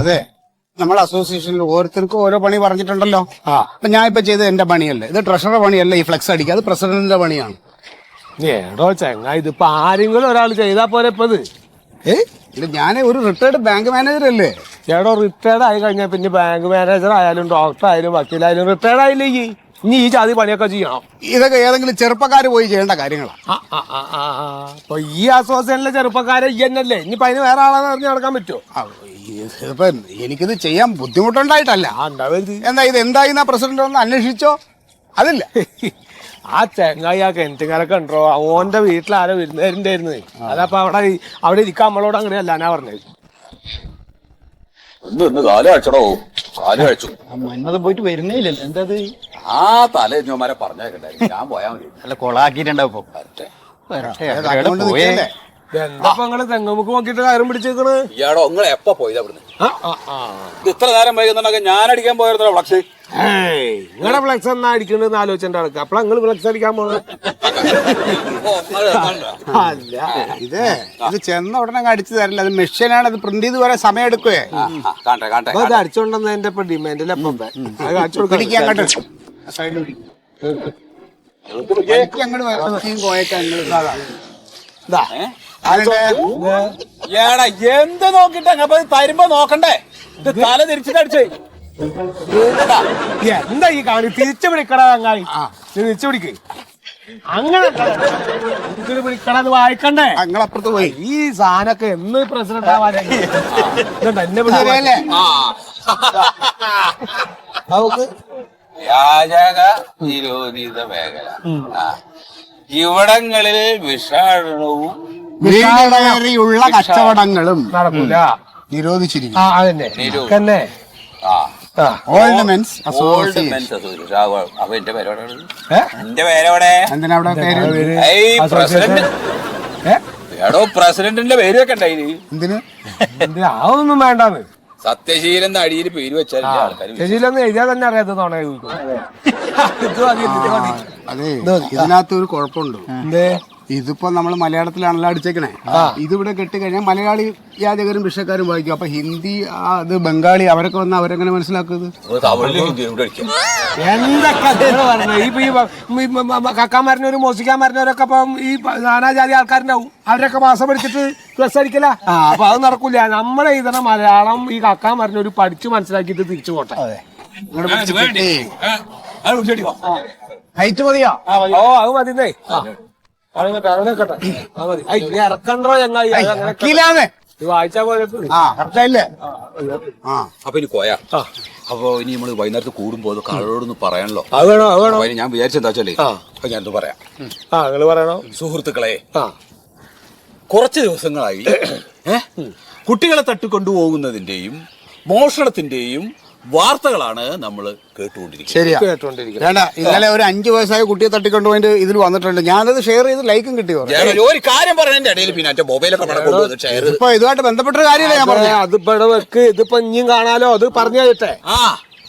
അതെ, നമ്മുടെ അസോസിയേഷനിൽ ഓരോരുത്തർക്കും ഓരോ പണി പറഞ്ഞിട്ടുണ്ടല്ലോ. അപ്പൊ ഞാൻ ഇപ്പൊ ചെയ്തത് എന്റെ പണിയല്ലേ, ഇത് ട്രഷറർ പണിയല്ല. ഈ ഫ്ലെക്സ് അടിക്കുക അത് പ്രസിഡന്റിന്റെ പണിയാണ്. ഏടോ ചെങ്ങ, ഇതിപ്പോ ആരെങ്കിലും ഒരാൾ ചെയ്താ പോരെ ഇപ്പൊ ഇത്? ഇത് ഞാൻ ഒരു റിട്ടയർഡ് ബാങ്ക് മാനേജർ അല്ലേ. ചേടോ റിട്ടയർഡ് ആയി കഴിഞ്ഞാൽ പിന്നെ ബാങ്ക് മാനേജർ ആയാലും ഡോക്ടർ ആയാലും വക്കീലായാലും റിട്ടയർഡ് ആയില്ലേ ഇനി ഈ ജാതി പണിയൊക്കെ ചെയ്യണം. ഇതൊക്കെ ഏതെങ്കിലും ചെറുപ്പക്കാർ പോയി ചെയ്യേണ്ട കാര്യങ്ങളാണ്. അപ്പൊ ഈ അസോസിയേഷനിലെ ചെറുപ്പക്കാരെ ഈ തന്നെയല്ലേ, ഇനിയിപ്പോ അതിന് വേറെ ആളാന്ന് പറഞ്ഞ് നടക്കാൻ പറ്റുമോ? ഇപ്പൊ എനിക്കിത് ചെയ്യാൻ ബുദ്ധിമുട്ടുണ്ടായിട്ടല്ല. എന്താ ഇത് എന്തായി പ്രസിഡന്റ് ഒന്ന് അന്വേഷിച്ചോ? അതില്ല. ആ ചെങ്ങായി ആ കിണറ്റുകാരൊക്കെ ഉണ്ടോ, ഓന്റെ വീട്ടിലാരോ വരുന്നവരുണ്ടായിരുന്നു. അതപ്പൊ അവിടെ ഇരിക്കാൻ നമ്മളോട് അങ്ങനെയല്ല ഞാൻ പറഞ്ഞത്. പോയിട്ട് വരുന്നേയില്ലല്ലോ. എന്താ ആ തലേമാരെ പറഞ്ഞേക്കട്ടെ, ഞാൻ പോയാ മതി. അല്ല കൊളാക്കിട്ടുണ്ടാവും. എന്താ നിങ്ങള് തെങ്ങുമുക്ക് നോക്കിട്ട് കയറും പിടിച്ചേക്കണ്? ഇയാടോ നിങ്ങളെ എപ്പ പോയത് അവിടുന്ന്? ഇത്ര നേരം വൈകുന്നുണ്ടെങ്കിൽ ഞാൻ അടിക്കാൻ പോയിരുന്നോ ഫ്ലക്സ്? നിങ്ങളുടെ ഫ്ലക്സ് എന്നാ അടിക്കണ്ടെന്ന് ആലോചിച്ചിട്ട് നടക്കുക. അപ്പളാ നിങ്ങൾ ഫ്ലക്സ് അടിക്കാൻ പോകുന്നത്? അല്ല, ഇത് ചെന്ന ഉടനെ അടിച്ചു തരില്ല. അത് മെഷീനാണ്, അത് പ്രിന്റ് ചെയ്ത് വരെ സമയം എടുക്കുവേ. അത് അടിച്ചോണ്ടെന്ന് എന്റെ ഇപ്പൊ ഡിമാൻഡിൽ അപ്പം എന്ത് നോക്കിട്ട് തരുമ്പോ നോക്കണ്ടേ? ഇത് തല തിരിച്ചിട്ട് അടിച്ചേ. എന്താ ഈ കാണി? തിരിച്ചു പിടിക്കടാ ചങ്ങായി, തിരിച്ചു പിടിക്ക്. അങ്ങനെ പിടിക്കണത് വായിക്കണ്ടേ? അപ്പുറത്ത് പോയി. ഈ സാധനൊക്കെ എന്ന് പ്രസിഡന്റ് ആവാനേ വ്യാജക നിരോധിത മേഖല. ഇവിടങ്ങളിൽ വിഷാടനവും വീടുകയറിയുള്ള കച്ചവടങ്ങളും നടക്കൂല, നിരോധിച്ചിരിക്കും. തന്നെ ഓൾഡ് മെൻസ് അസോസിയേഷൻ. അപ്പൊ എന്റെ പേരോടെ എന്റെ പേരോടെ എടോ പ്രസിഡന്റിന്റെ പേര് വെക്കണ്ടേ? എന്തിന്? അതൊന്നും വേണ്ടാന്ന്. സത്യശീലൻ അടിയിൽ പേര് വെച്ചാൽ സത്യശീലൊന്നും എഴുതിയാൽ തന്നെ അറിയാത്തതാണ്. അതെ, ഇതിനകത്ത് ഒരു കുഴപ്പമുണ്ട്. ഇതിപ്പോ നമ്മൾ മലയാളത്തിലാണല്ലോ അടിച്ചേക്കണേ. ഇതിവിടെ കെട്ടിക്കഴിഞ്ഞാൽ മലയാളി യാചകരും ഭിക്ഷക്കാരും വായിക്കും. അപ്പൊ ഹിന്ദി, അത് ബംഗാളി, അവരൊക്കെ വന്ന് അവരെങ്ങനെ മനസ്സിലാക്കുന്നത്? എന്തൊക്കെ കക്കാന്മാരനൊരു മോസിക്കാന്മാരനവരൊക്കെ ഇപ്പം ഈ നാനാജാതി ആൾക്കാരുണ്ടാവും. അവരൊക്കെ മാസം പഠിച്ചിട്ട് പ്ലസ് അടിക്കല. അപ്പൊ അത് നടക്കൂല. നമ്മളെ ഇതണ മലയാളം ഈ കക്കാന്മാരനൊരു പഠിച്ചു മനസ്സിലാക്കിയിട്ട് തിരിച്ചു പോട്ടെ. ഹൈറ്റ് മതിയോ? ഓ അത് മതിന്നേ. ഇറക്കണ്ടോ ചങ്ങായി? വായിച്ചാ പോലെ അപ്പൊ ഇനി കോയ. അപ്പൊ ഇനി നമ്മള് വൈകുന്നേരത്ത് കൂടുമ്പോ കാളോടൊന്ന് പറയാനല്ലോ. അത് വേണോ? അത് വേണോ? ഞാൻ വിചാരിച്ചെന്താ വെച്ചാലേ, അപ്പൊ ഞാനത് പറയാം. നിങ്ങള് പറയണോ? സുഹൃത്തുക്കളെ, കുറച്ച് ദിവസങ്ങളായി കുട്ടികളെ തട്ടിക്കൊണ്ടുപോകുന്നതിന്റെയും മോഷണത്തിന്റെയും വാർത്തകളാണ് നമ്മൾ കേട്ടുകൊണ്ടിരിക്കുന്നത്. ഇന്നലെ ഒരു 5 വയസ്സായ കുട്ടിയെ തട്ടിക്കൊണ്ടുപോയിട്ട് ഇതിൽ വന്നിട്ടുണ്ട്. ഞാനത് ഷെയർ ചെയ്ത് ലൈക്കും കിട്ടി. ഒരു കാര്യം പറഞ്ഞതിന്റെ ഇടയിൽ പിന്നെ എന്റെ മൊബൈലൊക്കെ ഇപ്പൊ ഇതുമായിട്ട് ബന്ധപ്പെട്ട കാര്യമല്ല ഞാൻ പറഞ്ഞത്. അതിപ്പോ വെക്ക്, ഇതിപ്പോ ഇനിയും കാണാലോ. അത് പറഞ്ഞു തരട്ടെ.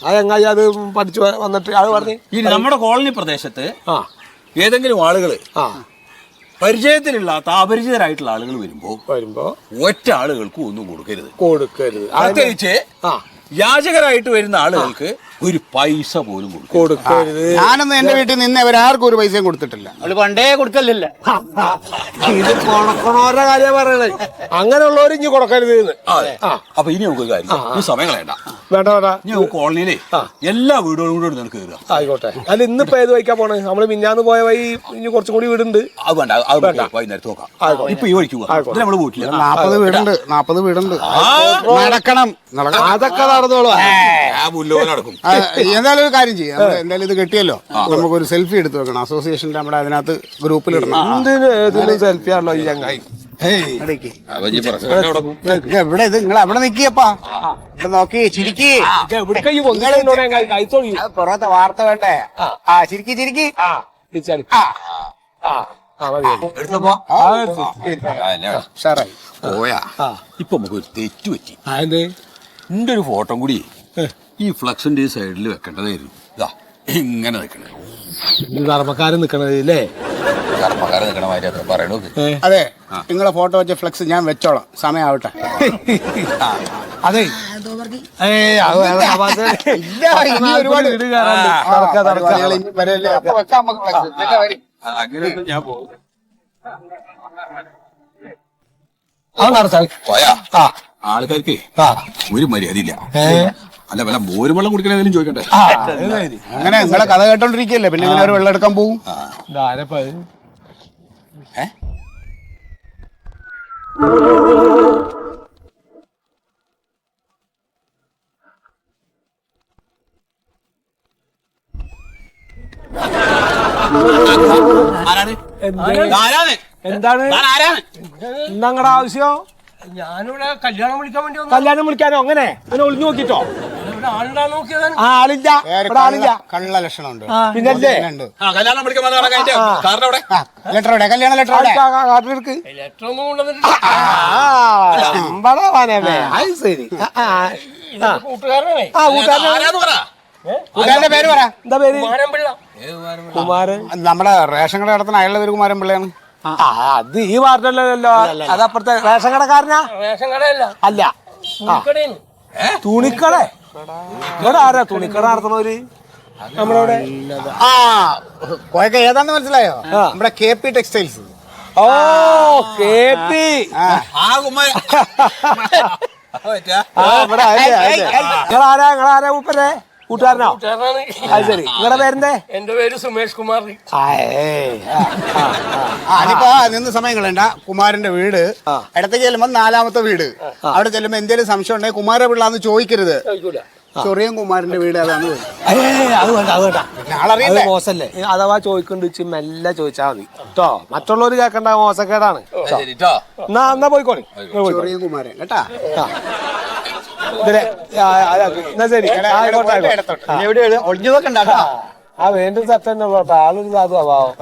അതെങ്ങായി അത് പഠിച്ചു വന്നിട്ട് അത് പറഞ്ഞു. ഇനി നമ്മുടെ കോളനി പ്രദേശത്ത് ഏതെങ്കിലും ആളുകള് പരിചയത്തിലില്ലാത്ത അപരിചിതരായിട്ടുള്ള ആളുകൾ വരുമ്പോ ഒറ്റ ആളുകൾക്ക് ഒന്നും കൊടുക്കരുത്. പ്രത്യേകിച്ച് യാചകരായിട്ട് വരുന്ന ആളുകൾക്ക് ഒരു പൈസ പോലും കൊടുക്കരുത്. ഞാനൊന്നും എന്റെ വീട്ടിൽ നിന്ന് ഇവരാർക്കും ഒരു പൈസയും കൊടുത്തിട്ടില്ല. അവള് പണ്ടേ കൊടുക്കലില്ല. ഇത് കൊടുക്കണോരുടെ കാര്യം പറയണേ. അങ്ങനെയുള്ളവർ ഇനി കൊടുക്കരുത്. അപ്പൊ ഇനി നമുക്ക് കാര്യം ഈ സമയം കളയണ്ട. വേണ്ട വേണ്ട. ഇനി കോളനിയിലെ എല്ലാ വീടുകളും കൂടെ നിനക്ക് കയറുക. ആയിക്കോട്ടെ. അല്ല ഇന്നിപ്പോ ഏത് വഴിക്കാ പോണേ? നമ്മള് മിഞ്ഞാന്ന് പോയ വഴി ഇനി കുറച്ചും കൂടി വീടുണ്ട്. അത് വേണ്ട, അത് വൈകുന്നേരത്ത് നോക്കാം. ഇപ്പൊ ഈ വഴിക്ക് പോവാം. നമ്മള് പോയിട്ടില്ല. 40 വീടുണ്ട് നടക്കണം. അതൊക്കെ നടന്നോളൂ. നടക്കും. എന്തായാലും ഒരു കാര്യം ചെയ്യാം. എന്തായാലും ഇത് കിട്ടിയല്ലോ, നമുക്കൊരു സെൽഫി എടുത്ത് വെക്കണം. അസോസിയേഷന്റെ നമ്മുടെ അതിനകത്ത് ഗ്രൂപ്പിലിടണം. സെൽഫി ആണല്ലോ ഈ ചങ്ങായി. എവിടെ ഇത്? നിങ്ങൾ അവിടെ നിക്കിയപ്പാ, ഇവിടെ നോക്കി ചിരിക്കി. പുറത്തെ വാർത്ത വേണ്ടേ? ചിരിക്കി ചിരിക്കി. പോയാ ഇപ്പൊ നമുക്കൊരു തെറ്റ് പറ്റി. എന്റെ ഒരു ഫോട്ടോ കൂടി ഈ ഫ്ലക്സിന്റെ സൈഡിൽ വെക്കേണ്ടതായിരുന്നു. ഇതാ ഇങ്ങനെ നിൽക്കണേ. ധർമ്മക്കാരൻ നിക്കണത് അല്ലേ? കർമ്മക്കാരെ നിൽക്കണ മാതിരി അത്ര പറയണു അതെ നിങ്ങളെ ഫോട്ടോ വെച്ച ഫ്ലെക്സ് ഞാൻ വെച്ചോളാം സമയാവട്ടെ. അതെ അങ്ങനെ ഞാൻ പോകും പോയാ ആൾക്കാർക്ക് ഒരു മര്യാദയില്ല. അല്ല വല്ല മോരും വെള്ളം കുടിക്കണേലും ചോദിക്കട്ടെ. അങ്ങനെ നിങ്ങളെ കഥ കേട്ടോണ്ടിരിക്കല്ലേ പിന്നെ ഇങ്ങനെ ഒരു വെള്ളം എടുക്കാൻ പോകും. എന്താണ് നിങ്ങളുടെ ആവശ്യം? ഞാനിവിടെ കല്യാണം വിളിക്കാൻ വേണ്ടി കല്യാണം വിളിക്കാനോ? അങ്ങനെ ഒളിഞ്ഞു നോക്കിട്ടോ? ആളുണ്ടാ നോക്കിയതാണ്. ആളില്ല, ഇവിടെ ആളില്ല. കള്ള ലക്ഷണം ഉണ്ട്. പിന്നല്ലേ കല്യാണം വിളിക്കാൻ ലെറ്റർ എവിടെ? കല്യാണ ലെറ്റർ എവിടെ? കാട്ടിലെടുക്ക്. ലെറ്റർ ഒന്നും കൊണ്ടുവന്നിട്ട് അത് ശരി. കൂട്ടുകാരനാണേ. കൂട്ടുകാരന്റെ പേര് പറ. എന്താ പേര്? മാരമ്പിള്ള. കുമാരൻ. നമ്മുടെ റേഷൻ കട നടത്തുന്ന അയാളുടെ പേര് കുമാരൻ പിള്ളയാണ്. അത് ഈ വാർഡല്ലോ. അതപ്പുറത്തെ റേഷൻ കടക്കാരനാ? റേഷൻ കടയല്ല, അല്ല, തുണിക്കടയാണ്. തുണിക്കട. ഇവിടെ ആരാ തുണിക്കട നടത്തണവര്? നമ്മളിവിടെ കോയൊക്കെ ഏതാന്ന് മനസ്സിലായോ? നമ്മുടെ KP ടെക്സ്റ്റൈൽസ്. ഓ, KP. നിങ്ങളാരാ മൂപ്പരെ കൂട്ടുകാരനോ? കൂട്ടുകാരനാണ്. അത് ശരി. നിങ്ങളുടെ പേരെന്തേ? എന്റെ പേര് സുമേഷ് കുമാർ. അതിപ്പോ നിന്ന് സമയം കളയണ്ട. കുമാരന്റെ വീട് ഇടത്തേക്ക് ചെല്ലുമ്പോ 4ാമത്തെ വീട്. അവിടെ ചെല്ലുമ്പോ എന്തെങ്കിലും സംശയം ഉണ്ടെങ്കിൽ കുമാരപിള്ളാന്ന് ചോദിക്കരുത്. ചൊറിയൻ കുമാരന്റെ വീട് അതാണ്. അത് വേണ്ട, അത് വേണ്ട. ആളറിയില്ലേ? മോശല്ലേ? അഥവാ ചോദിക്കണ്ട് മെല്ലെ ചോദിച്ചാ മതി കേട്ടോ. മറ്റുള്ളവര് കേൾക്കണ്ട, മോശക്കേടാണ്. എന്നാ പോയിക്കോളി. ചൊറിയൻ കുമാരൻ കേട്ടാ. എന്നാ ശരി. ഒളിഞ്ഞു നോക്കണ്ടാ. ആ വേണ്ട സത്യം കേട്ടോ. ആളൊരു സാധു അഭാവം.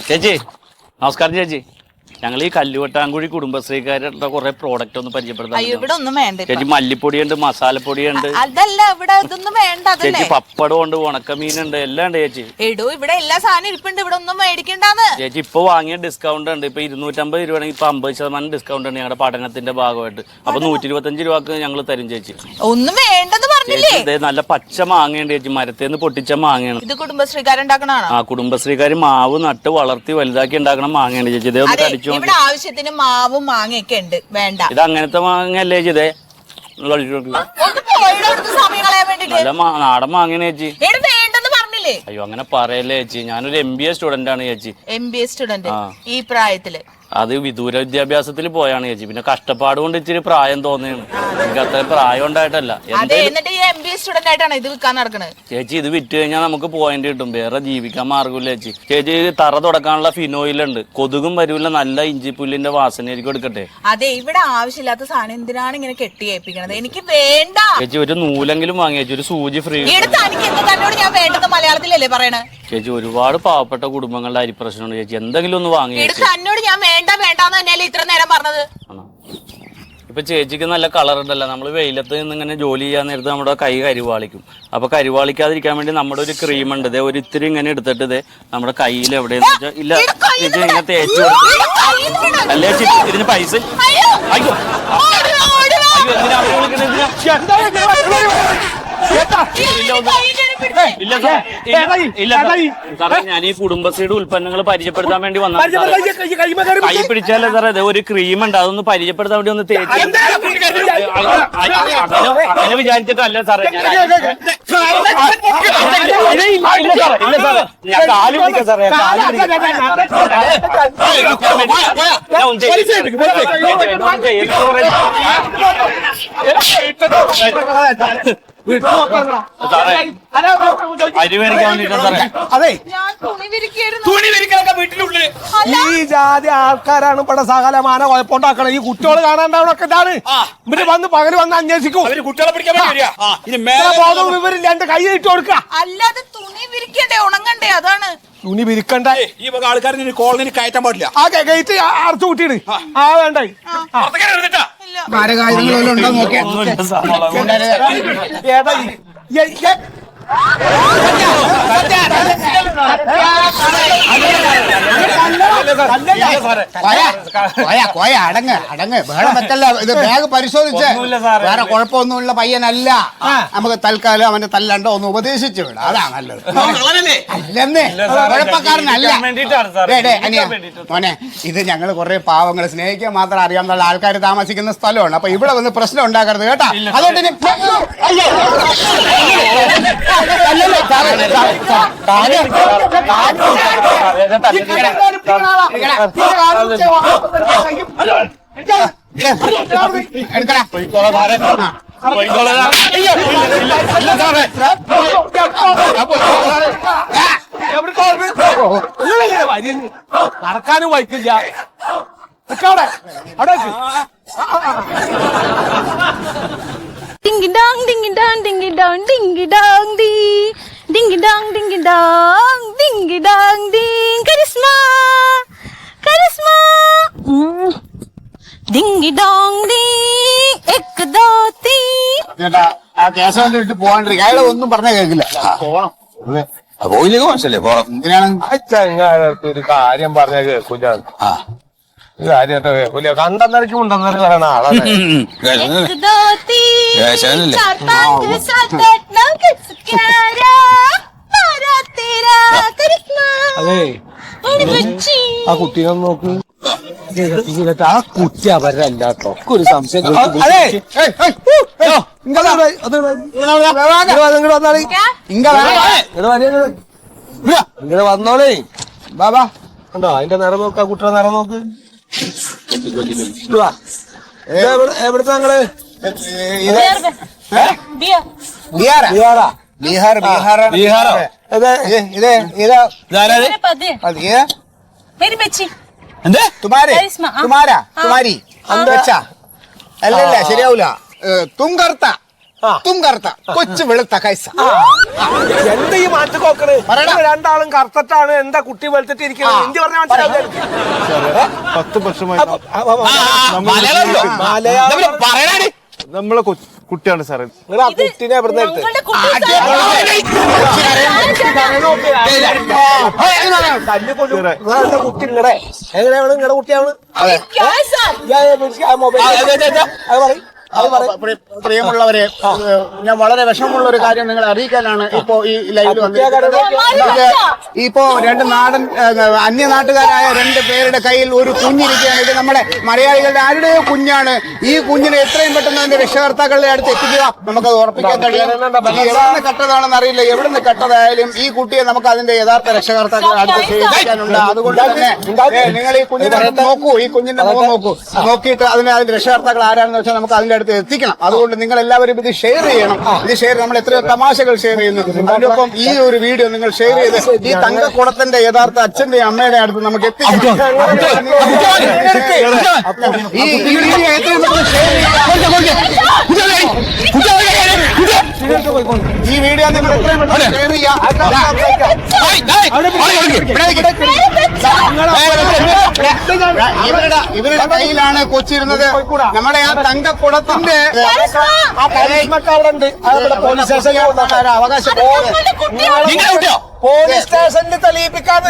ചേച്ചി നമസ്കാരം ചേച്ചി. ഞങ്ങൾ ഈ കല്ലുവട്ടാങ്കുഴി കുടുംബശ്രീക്കാരുടെ കുറെ പ്രോഡക്റ്റ് ഒന്ന് പരിചയപ്പെടുത്താം. ഇവിടെ ഒന്നും വേണ്ട. ചേച്ചി മല്ലിപ്പൊടിയുണ്ട്, മസാലപ്പൊടിയുണ്ട്. അതല്ല, ഇവിടെ ഇതൊന്നും വേണ്ട. ചേച്ചി പപ്പടം ഉണ്ട്, ഉണക്കമീനുണ്ട്, എല്ലാം ഉണ്ട് ചേച്ചി. എടോ, ഇവിടെ എല്ലാ സാധനം ഇരിപ്പുണ്ട്. ഇവിടെ ഒന്നും മേടിക്കണ്ടാന്ന്. ചേച്ചി ഇപ്പൊ വാങ്ങിയ ഡിസ്കൗണ്ട് ഉണ്ട്. ഇപ്പൊ 250 രൂപയാണെങ്കിൽ ഇപ്പൊ 50% ഡിസ്കൗണ്ട് ഉണ്ട് ഞങ്ങളുടെ പഠനത്തിന്റെ ഭാഗമായിട്ട്. അപ്പൊ 125 രൂപക്ക് ഞങ്ങൾ തരും ചേച്ചി. ഒന്നും വേണ്ടെന്ന് പറഞ്ഞില്ലേ? ഇതേ നല്ല പച്ച മാങ്ങയുണ്ട് ചേച്ചി, മരത്തേന്ന് പൊട്ടിച്ച മാങ്ങയാണ്. ഇത് കുടുംബശ്രീക്കാരുണ്ടാക്കണാണോ? ആ, കുടുംബശ്രീക്കാര് മാവ് നട്ട് വളർത്തി വലുതാക്കി ഉണ്ടാക്കണ മാങ്ങയാണ് ചേച്ചി. ഇതേ ഒന്ന് കടിച്ചു. ഇവിടെ ആവശ്യത്തിന് മാവും മാങ്ങയൊക്കെ ഉണ്ട്. വേണ്ട. ഇത് അങ്ങനത്തെ മാങ്ങയല്ലേ ചേച്ചി? ഇതേ നല്ല നാടൻ മാങ്ങയാണ് ചേച്ചി. വേണ്ടെന്ന് പറഞ്ഞില്ലേ? അയ്യോ അങ്ങനെ പറയല്ലേ ചേച്ചി. ഞാനൊരു MBA സ്റ്റുഡന്റ് ആണ് ചേച്ചി. MBA സ്റ്റുഡന്റ് ഈ പ്രായത്തില്? അത് വിദൂര വിദ്യാഭ്യാസത്തിൽ പോയാണ് ചേച്ചി. പിന്നെ കഷ്ടപ്പാട് കൊണ്ട് ഇച്ചിരി പ്രായം തോന്നിയാണ്. എനിക്ക് അത്ര പ്രായം ഉണ്ടായിട്ടല്ല. എന്നിട്ട് ഈ MBA സ്റ്റുഡന്റ് ആയിട്ടാണ് ഇത് വിൽക്കാൻ നടക്കുന്നത്? ചേച്ചി ഇത് വിറ്റ് കഴിഞ്ഞാൽ നമുക്ക് പോയിന്റ് കിട്ടും. വേറെ ജീവിക്കാൻ മാർഗമില്ല ചേച്ചി. ചേച്ചി തറ തുടക്കാനുള്ള ഫിനോയിലുണ്ട്. കൊതുകും വരൂല. നല്ല ഇഞ്ചിപ്പുല്ലിന്റെ വാസനയായിരിക്കും എടുക്കട്ടെ. അതെ, ഇവിടെ ആവശ്യമില്ലാത്ത സാധനം എന്തിനാണ് ഇങ്ങനെ കെട്ടി ഏൽപ്പിക്കണത്? എനിക്ക് വേണ്ട ചേച്ചി. ഒരു നൂലെങ്കിലും വാങ്ങി ചേച്ചി. ഒരു സൂചി ഫ്രീ. തന്നോട് ഞാൻ വേണ്ടെന്ന് മലയാളത്തിലല്ലേ പറയണേ? ചേച്ചി ഒരുപാട് പാവപ്പെട്ട കുടുംബങ്ങളുടെ അരിപ്രശ്നമുണ്ട് ചേച്ചി. എന്തെങ്കിലും ഒന്ന് വാങ്ങി ചേച്ചി. തന്നോട് ഞാൻ വേണ്ടാന്ന് തന്നെയല്ലേ ഇത്ര നേരം പറഞ്ഞത്? ഇപ്പൊ ചേച്ചിക്ക് നല്ല കളർ ഉണ്ടല്ലോ. നമ്മൾ വെയിലത്ത് നിന്ന് ഇങ്ങനെ ജോലി ചെയ്യാൻ നേരത്ത് നമ്മുടെ കൈ കരിവാളിക്കും. അപ്പൊ കരിവാളിക്കാതിരിക്കാൻ വേണ്ടി നമ്മുടെ ഒരു ക്രീം ഉണ്ട്. ഇതേ ഒരു ഇത്തിരി ഇങ്ങനെ എടുത്തിട്ട് ഇതേ നമ്മുടെ കയ്യിൽ എവിടെയെന്ന് വെച്ചാൽ ഇല്ല ചേച്ചി ഇങ്ങനെ തേച്ച് അല്ലേ ചേച്ചി. ഇതിന് പൈസ അയ്യോ അയ്യോ എന്തിനാ വിളിക്കണേ? സാറേ ഞാൻ ഈ കുടുംബശ്രീയുടെ ഉൽപ്പന്നങ്ങൾ പരിചയപ്പെടുത്താൻ വേണ്ടി വന്നതാണ്. കൈ പിടിച്ചാലേ സാറേ ഒരു ക്രീം ഉണ്ട്, അതൊന്ന് പരിചയപ്പെടുത്താൻ വേണ്ടി ഒന്ന് തേച്ച് അങ്ങനെ വിചാരിച്ചിട്ടല്ല സാറേ ഇല്ല സാറേ ഞാൻ കാല് പിടിക്കാം സാറേ അരി മേടിക്കാൻ വേണ്ടിട്ടാ സാറേ അതെ ഞാൻ തുണി വിരിക്കായിരുന്നു. തുണി വിരിക്കലൊക്കെ വീട്ടിനുള്ളിൽ ഈ ജാതി ആൾക്കാരാണ് ഇവിടെ സകലമാന കുഴപ്പമുണ്ടാക്കണം. ഈ കുട്ടികൾ കാണാണ്ടാവണൊക്കെ ഇതാണ്. ഇവര് വന്ന് പകല് വന്ന് അന്വേഷിക്കും. കുട്ടികളെ പിടിക്കാൻ വരിക ബോധം വിവരില്ല. എന്റെ കൈ ഇട്ട് കൊടുക്കുക. അല്ലാതെ തുണി വിരിക്കണ്ടേ, ഉണങ്ങണ്ടേ, അതാണ്. തുണി വിരിക്കണ്ട. ഈ വക ആൾക്കാരെ കോളനി കയറ്റാൻ പാടില്ല. ആ ഗേറ്റ് അടച്ചു കൂട്ടിയിട്. ആ വേണ്ട. മാരകായുധങ്ങൾ ഉണ്ടോ നോക്കിയാ ഏതാ അടങ്ങ് ബഹളം പറ്റല്ല. ഇത് ബാഗ് പരിശോധിച്ച് വേറെ കുഴപ്പമൊന്നുമില്ല പയ്യനല്ല. നമുക്ക് തൽക്കാലം അവന്റെ തല്ലാണ്ടോ ഒന്ന് ഉപദേശിച്ചു വിടാം, അതാ നല്ലത്. അല്ലെന്നേ കുഴപ്പക്കാരനല്ല. മോനെ, ഇത് ഞങ്ങൾ കുറെ പാവങ്ങൾ സ്നേഹിക്കാൻ മാത്രം അറിയാവുന്ന ആൾക്കാർ താമസിക്കുന്ന സ്ഥലമാണ്. അപ്പൊ ഇവിടെ വന്ന് പ്രശ്നം ഉണ്ടാക്കരുത് കേട്ടാ. അതുകൊണ്ട് നടക്കാനും വൈക്കില്ല. അവിടെ അവിടെ Dingy dong, dingy dong, dingy dong, dingy dong, ding, dingy dong, dingy dong, dingy dong, ding, charisma, charisma, dingy dong, ding, ek do तीन. ആ കേശവന്റെ ഇട്ട് പോകാണ്ടിരിക്കും. അയാളെ ഒന്നും പറഞ്ഞാൽ കേൾക്കില്ല. പോണം. പോയില്ലെങ്കിൽ മനസ്സിലല്ലേ പോണം. എന്തിനാണ് ഒരു കാര്യം പറഞ്ഞ കേൾക്കൂല. കാര്യം കേൾക്കൂല. കണ്ടെന്നരക്കും ഉണ്ടെന്നൊരു പറയണ ആളാണ്. एक दो तीन कैसे चार पाँच सात आठ नौ दस ग्यारह बारह तेरह करिश्मा അതെ बड़ी बच्ची ആ കുട്ടീനെ നോക്ക്. ആ കുട്ടി അവരല്ല കേട്ടോ. ഒരു സംശയം. ഇങ്ങനെ വന്നോളേ ബാബാ കണ്ടോ അതിന്റെ നിറം നോക്ക്. ആ കുട്ടിയുടെ നിറം നോക്ക്. എവിടുത്തെ ഞങ്ങള് बिया ബീഹാറാ? ബീഹാറാ? ബീഹാർ ബീഹാറാണ്. ബീഹാറോ? ഇത് मेरे पति मेरी बच्ची തുമാരെ കരിസ്മ, ആ. തുമാരാ തുമാരി അന്തച്ചാ അല്ലല്ല ശരിയാവൂല. തുങ്കർത്ത ആ. തുങ്കർത്ത കൊച്ചു വെളുത്ത കൈസ. എന്താ ഈ മാറ്റി നോക്കണ്? രണ്ടാളും കറുത്തിട്ടാണ്. എന്താ കുട്ടി വെളുത്തിട്ട് ഇരിക്കുന്നത്? ഹിന്ദി പറഞ്ഞാൽ മനസ്സിലാവില്ല. 10 വർഷമായി മലയാളം നമ്മളെ കുട്ടിയാണ് സാറേ. നിങ്ങൾ ആ കുട്ടീനെ എവിടെ നിന്ന് ഞങ്ങളുടെ കുട്ടി കുട്ടി നിങ്ങളുടെ എങ്ങനെയാണ് നിങ്ങളുടെ കുട്ടിയാണ്? क्या है सर മൊബൈൽ പ്രിയമുള്ളവരെ, ഞാൻ വളരെ വിഷമമുള്ള ഒരു കാര്യം നിങ്ങളെ അറിയിക്കാനാണ് ഇപ്പോ ഈ ലൈവിൽ വന്നിരിക്കുന്നത്. ഇപ്പോ രണ്ട് നാടൻ അന്യനാട്ടുകാരായ 2 പേരുടെ കയ്യിൽ ഒരു കുഞ്ഞിരിക്കുകയാണ്. ഇത് നമ്മുടെ മലയാളികളുടെ ആരുടെയോ കുഞ്ഞാണ്. ഈ കുഞ്ഞിനെ എത്രയും പെട്ടെന്ന് അതിന്റെ രക്ഷകർത്താക്കളുടെ അടുത്ത് എത്തിക്കുക. നമുക്കത് ഉറപ്പിക്കാൻ കഴിയും. എവിടുന്ന് കെട്ടതാണെന്ന് അറിയില്ല. എവിടുന്ന് കെട്ടതായാലും ഈ കുട്ടിയെ നമുക്ക് അതിന്റെ യഥാർത്ഥ രക്ഷകർത്താക്കളുടെ അടുത്ത് സ്വീകരിക്കാനുണ്ട്. അതുകൊണ്ട് തന്നെ നിങ്ങൾ ഈ കുഞ്ഞിനെ നോക്കൂ, ഈ കുഞ്ഞിന്റെ മുഖം നോക്കൂ. നോക്കിയിട്ട് അതിന്റെ രക്ഷകർത്താക്കൾ ആരാണെന്ന് വെച്ചാൽ നമുക്ക് അതിന്റെ അടുത്ത് എത്തിക്കണം. അതുകൊണ്ട് നിങ്ങൾ എല്ലാവരും ഇത് ഷെയർ ചെയ്യണം. ഇത് ഷെയർ നമ്മൾ എത്രയോ തമാശകൾ ഷെയർ ചെയ്യുന്നു. അതിനൊപ്പം ഈ ഒരു വീഡിയോ നിങ്ങൾ ഷെയർ ചെയ്ത് ഈ തങ്കക്കുളത്തിന്റെ യഥാർത്ഥ അച്ഛന്റെ അമ്മയുടെ അടുത്ത് നമുക്ക് എത്തിക്കണം. ഈ വീഡിയോ എത്രയും പെട്ടെന്ന് ഷെയർ ഈ വീഡിയോ നിങ്ങൾ എത്രയും പെട്ടെന്ന് ഷെയർ ചെയ്യാം. ഇവരുടെ കയ്യിലാണ് കൊച്ചിരുന്നത്. നമ്മുടെ ആ തങ്കക്കുളത്തിന്റെ അവിടെ ഉണ്ട്. പോലീസ് സ്റ്റേഷനിൽ അവകാശം പോലീസ് സ്റ്റേഷനിൽ തെളിയിപ്പിക്കാതെ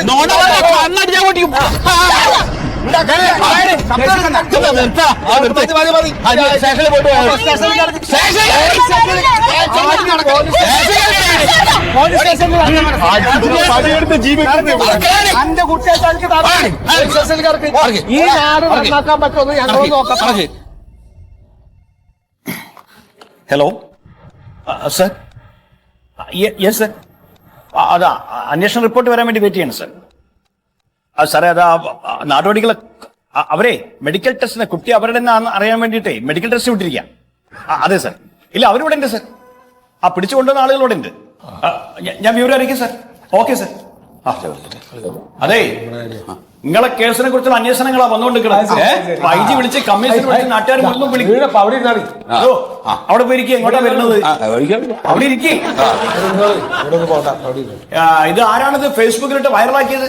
എന്റെ കുട്ടിയെ തനിക്ക് ഈ നാട് നന്നാക്കാൻ പറ്റുമെന്ന് ഞങ്ങൾ നോക്കാം. Hello sir, yes sir. അതാ അന്വേഷണ റിപ്പോർട്ട് വരാൻ വേണ്ടി വെയിറ്റ് ചെയ്യണം സർ. സാറേ അതാ നടപടികൾ അവരെ മെഡിക്കൽ ടെസ്റ്റിനെ കുട്ടി അവരുടെ അറിയാൻ വേണ്ടിയിട്ടേ മെഡിക്കൽ ടെസ്റ്റ് വിട്ടിരിക്കാം. അതെ സർ. ഇല്ല അവരിവിടെ ഉണ്ട് സർ. പിടിച്ചു കൊണ്ടുവന്ന ആളുകളോടെ ഉണ്ട്. ഞാൻ വിവരം അറിയിക്കും സർ. Okay sir. അതെ, നിങ്ങളെ കേസിനെ കുറിച്ചുള്ള അന്വേഷണങ്ങളാ വന്നുകൊണ്ടിരിക്കുന്നത്. IG വിളിച്ച് കമ്മീഷൻ വിളിച്ച് നാട്ടുകാർ മുഴുവൻ വിളിക്കും. അവിടെ പോയിരിക്കും. എങ്ങോട്ടാ വരുന്നത്? അവിടെ ഇരിക്കും. ഇത് ആരാണിത് ഫേസ്ബുക്കിലിട്ട് വൈറലാക്കിയത്?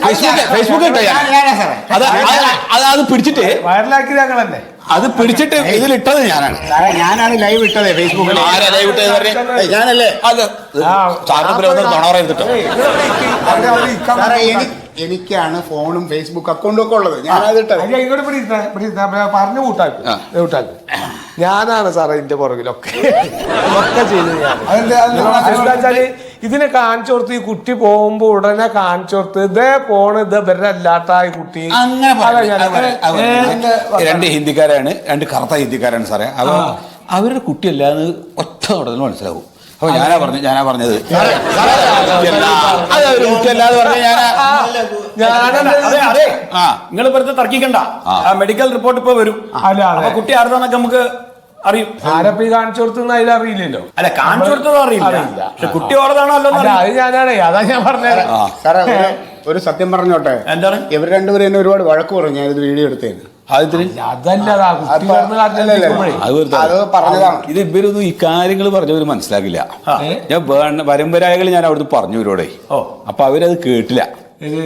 അത് പിടിച്ചിട്ട് വൈറലാക്കിയത് ഞങ്ങൾ തന്നെ. അത് പിടിച്ചിട്ട് ഇതിലിട്ടത് ഞാനാണ് ലൈവ് ഇട്ടത് ഫേസ്ബുക്കിൽ. ആരാ ലൈവ് ഇട്ടത്? ഞാനല്ലേ? അത് എനിക്കാണ് ഫോണും ഫേസ്ബുക്ക് അക്കൗണ്ടും ഒക്കെ ഉള്ളത്. ഞാനത് ഇട്ടത്. ഇങ്ങോട്ട് പറഞ്ഞു കൂട്ടാക്ക്. ഞാനാണ് സാറേ ഇതിന്റെ പുറകിലൊക്കെ ചെയ്തത്. ഞാൻ ഇതിനെ കാണിച്ചു കൊടുത്ത് ഈ കുട്ടി പോകുമ്പോ ഉടനെ കാണിച്ചു കൊടുത്ത് ഇതേ പോണ് ഇത് ഇവരല്ലാത്ത ഈ കുട്ടി. രണ്ട് ഹിന്ദിക്കാരാണ്, രണ്ട് കറുത്ത ഹിന്ദിക്കാരാണ് സാറേ. അവരുടെ കുട്ടിയല്ലാന്ന് ഒറ്റ ഉടനെ മനസ്സിലാവും. അപ്പൊ ഞാനാ പറഞ്ഞത് നിങ്ങൾ വെറുതെ തർക്കിക്കണ്ട. മെഡിക്കൽ റിപ്പോർട്ട് ഇപ്പൊ വരും. കുട്ടി ആരുതാന്നൊക്കെ നമുക്ക് അറിയും. ആരപ്പ ഈ കാണിച്ചു കൊടുത്തെന്ന് അതിലറിയില്ലല്ലോ. അല്ല, കാണിച്ചു കൊടുത്തത് അറിയില്ല. പക്ഷെ കുട്ടി ഓർതാണോ അല്ലോ അത് ഞാനാണേ. അതാ ഞാൻ പറഞ്ഞത്. സാറേ ഒരു സത്യം പറഞ്ഞോട്ടെ, എന്താണ്? ഇവർ രണ്ടുപേരും എന്നെ ഒരുപാട് വഴക്ക് പറഞ്ഞു ഞാനിത് വീഡിയോ എടുത്തേന്. ഇത് ഇവരൊന്നും ഈ കാര്യങ്ങൾ പറഞ്ഞവർ മനസ്സിലാക്കില്ല. ഞാൻ പരമ്പരാഗകൾ ഞാൻ അവിടുന്ന് പറഞ്ഞു ഇവരോടെ. അപ്പൊ അവരത് കേട്ടില്ല.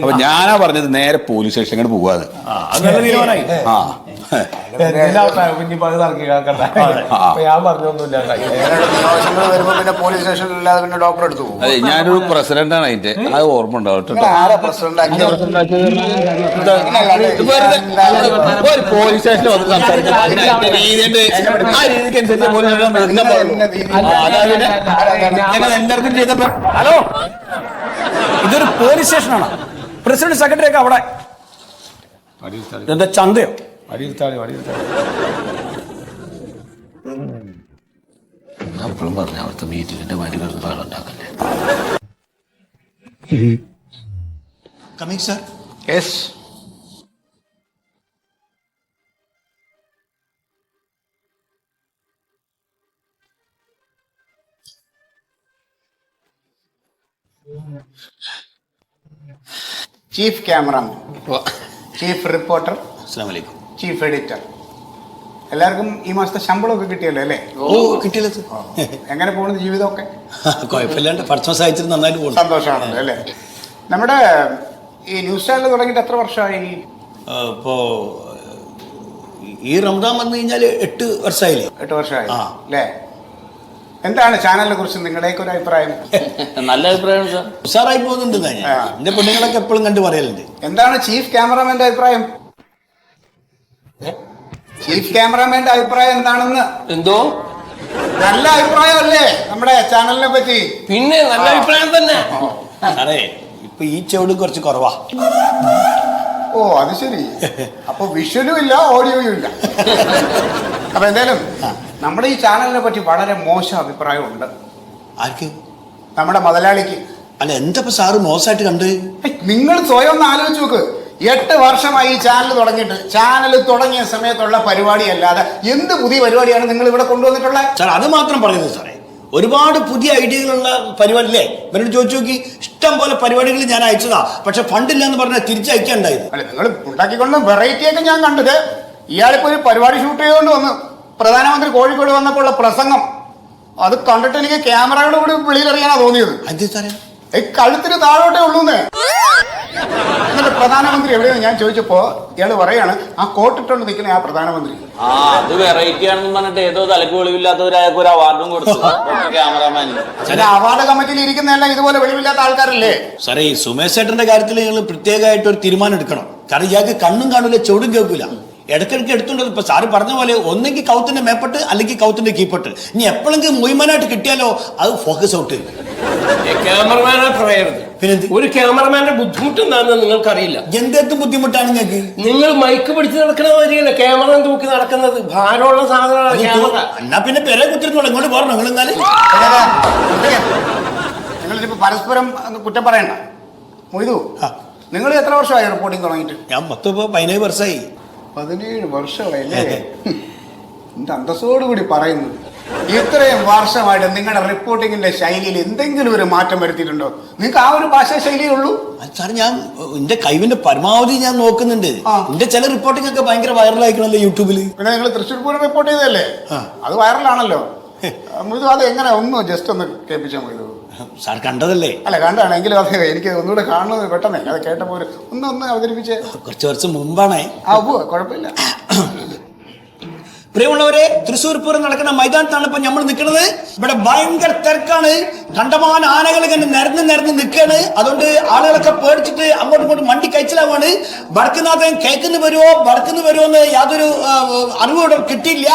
അപ്പൊ ഞാനാ പറഞ്ഞത് നേരെ പോലീസ് സ്റ്റേഷൻ പോവാന്ന്. ഞാൻ പറഞ്ഞൊന്നുമില്ല. പോലീസ് സ്റ്റേഷനില്ലാതെ പിന്നെ ഡോക്ടർ എടുത്തു പോകും. അതെ, ഞാനൊരു പ്രസിഡന്റാണ് അതിന്റെ. അത് ഓർമ്മ ഉണ്ടാവും. പോലീസ് സ്റ്റേഷനിൽ വന്ന് സംസാരിക്കും. ഹലോ, ഇതൊരു പോലീസ് സ്റ്റേഷനാണ്. പ്രസിഡന്റ് സെക്രട്ടറി ഒക്കെ അവിടെ. എന്താ ചന്തയോ? അപ്പോഴും പറഞ്ഞ അവിടുത്തെ മീറ്റിംഗിന്റെ വരികൾ ഉണ്ടാക്കല്ലേ. Coming sir. Yes. Chief cameraman, chief reporter, chief editor, എല്ലാവർക്കും ഈ മാസത്തെ ശമ്പളമൊക്കെ കിട്ടിയല്ലോ അല്ലേ? കിട്ടിയല്ലോ. എങ്ങനെ പോകുന്നത് ജീവിതമൊക്കെ? കുഴപ്പമില്ലാണ്ട് പഠിച്ച സാഹചര്യം നന്നായിട്ട് പോകും. സന്തോഷമാണല്ലോ അല്ലേ? നമ്മുടെ ഈ ന്യൂസ് ചാനൽ തുടങ്ങിയിട്ട് എത്ര വർഷമായി? ഇപ്പോ ഈ റംസാൻ വന്നു കഴിഞ്ഞാൽ 8 വർഷമായില്ലേ? 8 വർഷമായി അല്ലേ? എന്താണ് ചാനലിനെ കുറിച്ച് നിങ്ങളുടെയൊക്കെ ഒരു അഭിപ്രായം? നല്ല അഭിപ്രായം സാർ. ഉഷാറായി പോകുന്നുണ്ട്. എന്റെ പെണ്ണുങ്ങളൊക്കെ എപ്പോഴും കണ്ടു പറയലുണ്ട്. എന്താണ് ചീഫ് ക്യാമറാമാന്റെ അഭിപ്രായം? ചീഫ് ക്യാമറാമാന്റെ അഭിപ്രായം എന്താണെന്ന്? എന്തോ നല്ല അഭിപ്രായമല്ലേ നമ്മുടെ ചാനലിനെ പറ്റി? പിന്നെ നല്ല അഭിപ്രായം തന്നെ. അതെ, ഇപ്പൊ ഈ ചെവിട് കുറച്ച് കുറവാ. ഓ അത് ശരി. അപ്പൊ വിഷ്വലും ഇല്ല, ഓഡിയോയും ഇല്ല. അപ്പൊ എന്തായാലും നമ്മുടെ ഈ ചാനലിനെ പറ്റി വളരെ മോശം അഭിപ്രായമുണ്ട്. ആർക്ക്? നമ്മുടെ മുതലാളിക്ക്. അല്ല, എന്താ സാറ് മോശമായിട്ട് കണ്ട്? നിങ്ങൾ സ്വയം ഒന്ന് ആലോചിച്ച് നോക്ക്. 8 വർഷമായി ഈ ചാനൽ തുടങ്ങിയിട്ട്. ചാനൽ തുടങ്ങിയ സമയത്തുള്ള പരിപാടി അല്ലാതെ എന്ത് പുതിയ പരിപാടിയാണ് നിങ്ങൾ ഇവിടെ കൊണ്ടുവന്നിട്ടുള്ളത്? സാർ അത് മാത്രം പറയുന്നത് സാറേ. ഒരുപാട് പുതിയ ഐഡിയകളുള്ള പരിപാടിയില്ലേ? ഇവരോട് ചോദിച്ചു നോക്കി. ഇഷ്ടം പോലെ പരിപാടികൾ ഞാൻ അയച്ചതാ. പക്ഷെ ഫണ്ടില്ല എന്ന് പറഞ്ഞാൽ തിരിച്ചയക്കാണ്ടായത്. അല്ല, നിങ്ങൾ ഉണ്ടാക്കിക്കൊണ്ട് വെറൈറ്റി ഒക്കെ ഞാൻ കണ്ടത്. ഇയാളിപ്പോ ഒരു പരിപാടി ഷൂട്ട് ചെയ്തുകൊണ്ട് വന്നു. പ്രധാനമന്ത്രി കോഴിക്കോട് വന്നപ്പോൾ ഉള്ള പ്രസംഗം അത് കണ്ടിട്ട് എനിക്ക് ക്യാമറയുടെ കൂടി വെളിയിലെറിയാനാ തോന്നിയത്. എന്ത് സാറേ? ഈ കഴുത്തിന് താഴോട്ടേ ഉള്ളൂന്ന്. എന്നിട്ട് പ്രധാനമന്ത്രി എവിടെയെന്ന് ഞാൻ ചോദിച്ചപ്പോ ഇയാള് പറയാണ് ആ കോട്ടിട്ടോണ്ട് നിൽക്കുന്ന ആ പ്രധാനമന്ത്രി. അത് വെറൈറ്റി ആണെന്ന് പറഞ്ഞിട്ട് ഏതോ തലക്ക് വെളിവില്ലാത്തവരായപ്പോ ഒരു അവാർഡും കൊടുത്തു ക്യാമറാമാൻ. ചില അവാർഡ് കമ്മിറ്റിയിൽ ഇരിക്കുന്നതെല്ലാം ഇതുപോലെ വെളിവില്ലാത്ത ആൾക്കാരല്ലേ? സാറേ, ഈ സുമേഷ് ചേട്ടന്റെ കാര്യത്തിൽ നിങ്ങൾ പ്രത്യേകമായിട്ട് ഒരു തീരുമാനം എടുക്കണം. കാരണം ഇയാൾക്ക് കണ്ണും കാണൂല, ചെവിടും കേൾക്കൂല. ഇടയ്ക്കിടയ്ക്ക് എടുത്തുണ്ടല്ലോ. ഇപ്പൊ സാറ് പറഞ്ഞ പോലെ ഒന്നെങ്കിൽ കൗത്തിന്റെ മേപ്പട്ട് അല്ലെങ്കിൽ കൗത്തിന്റെ കീപ്പട്ട്. ഇനി എപ്പോഴെങ്കിലും മുഴുവനായിട്ട് കിട്ടിയാലോ അത് ഫോക്കസ് ഔട്ട്. ക്യാമറമാനെ പറയരുത്. ഒരു ക്യാമറമാന്റെ ബുദ്ധിമുട്ട് എന്താണെന്ന് നിങ്ങൾക്കറിയില്ല. എന്തെത്തും ബുദ്ധിമുട്ടാണ് നിങ്ങൾക്ക്? നിങ്ങൾ മൈക്ക് പിടിച്ച് നടക്കുന്ന മാതിരിയല്ല ക്യാമറ തൂക്കി നടക്കുന്നത്. ഭാരമുള്ള സാധനമാണ് ക്യാമറ. എന്നാ പിന്നെ പെരെ കുത്തിരുന്നോളൂ. ഇങ്ങോട്ട് പറഞ്ഞു നിങ്ങൾ എന്നാലും നിങ്ങളിപ്പോ പരസ്പരം കുറ്റം പറയണ്ട. മൊയ്തു, നിങ്ങൾ എത്ര വർഷമായി റിപ്പോർട്ടിങ് തുടങ്ങിയിട്ട്? ഞാൻ മൊത്തം ഇപ്പൊ 17 വർഷമായി. 17 വർഷമായില്ലേ? എന്റെ അന്തസ്സോടുകൂടി പറയുന്നു, ഇത്രയും വർഷമായിട്ട് നിങ്ങളുടെ റിപ്പോർട്ടിങ്ങിന്റെ ശൈലിയിൽ എന്തെങ്കിലും ഒരു മാറ്റം വരുത്തിയിട്ടുണ്ടോ? നിങ്ങൾക്ക് ആ ഒരു ഭാഷാ ശൈലിയേ ഉള്ളൂ? സാർ ഞാൻ എന്റെ കഴിവിന്റെ പരമാവധി ഞാൻ നോക്കുന്നുണ്ട്. എന്റെ ചില റിപ്പോർട്ടിംഗ് ഒക്കെ ഭയങ്കര വൈറലായിക്കണല്ലോ യൂട്യൂബില്. പിന്നെ നിങ്ങൾ തൃശ്ശൂർ പൂരം റിപ്പോർട്ട് ചെയ്തതല്ലേ, അത് വൈറലാണല്ലോ. മൊയ്തു, അത് എങ്ങനെ ഒന്ന് ജസ്റ്റ് ഒന്ന് കേൾപ്പിച്ചാൽ മൊയ്തു. സാർ കണ്ടതല്ലേ? അല്ല, കണ്ടാണെങ്കിലും അത് എനിക്ക് ഒന്നുകൂടെ കാണുന്നത് പെട്ടെന്ന് അത് കേട്ടപ്പോ ഒന്ന് അവതരിപ്പിച്ചേ. കുറച്ച് വർഷം മുമ്പാണേ. കുഴപ്പമില്ല. പ്രിയമുള്ളവരെ, തൃശ്ശൂർ പൂരം നടക്കുന്ന മൈതാനത്താണ് ഇപ്പൊ നമ്മൾ നിൽക്കുന്നത്. ഇവിടെ ഭയങ്കര തിരക്കാണ്. കണ്ടമാന ആനകൾ ഇങ്ങനെ നിരന്ന് നിൽക്കുകയാണ്. അതുകൊണ്ട് ആളുകളൊക്കെ പേടിച്ചിട്ട് അങ്ങോട്ടും ഇങ്ങോട്ടും മണ്ടി കഴിച്ചിലാവാണ്. വടക്കുന്നാഥൻ കേൾക്കുന്നു വരുമോ എന്ന് യാതൊരു അറിവോടെ കിട്ടിയില്ല.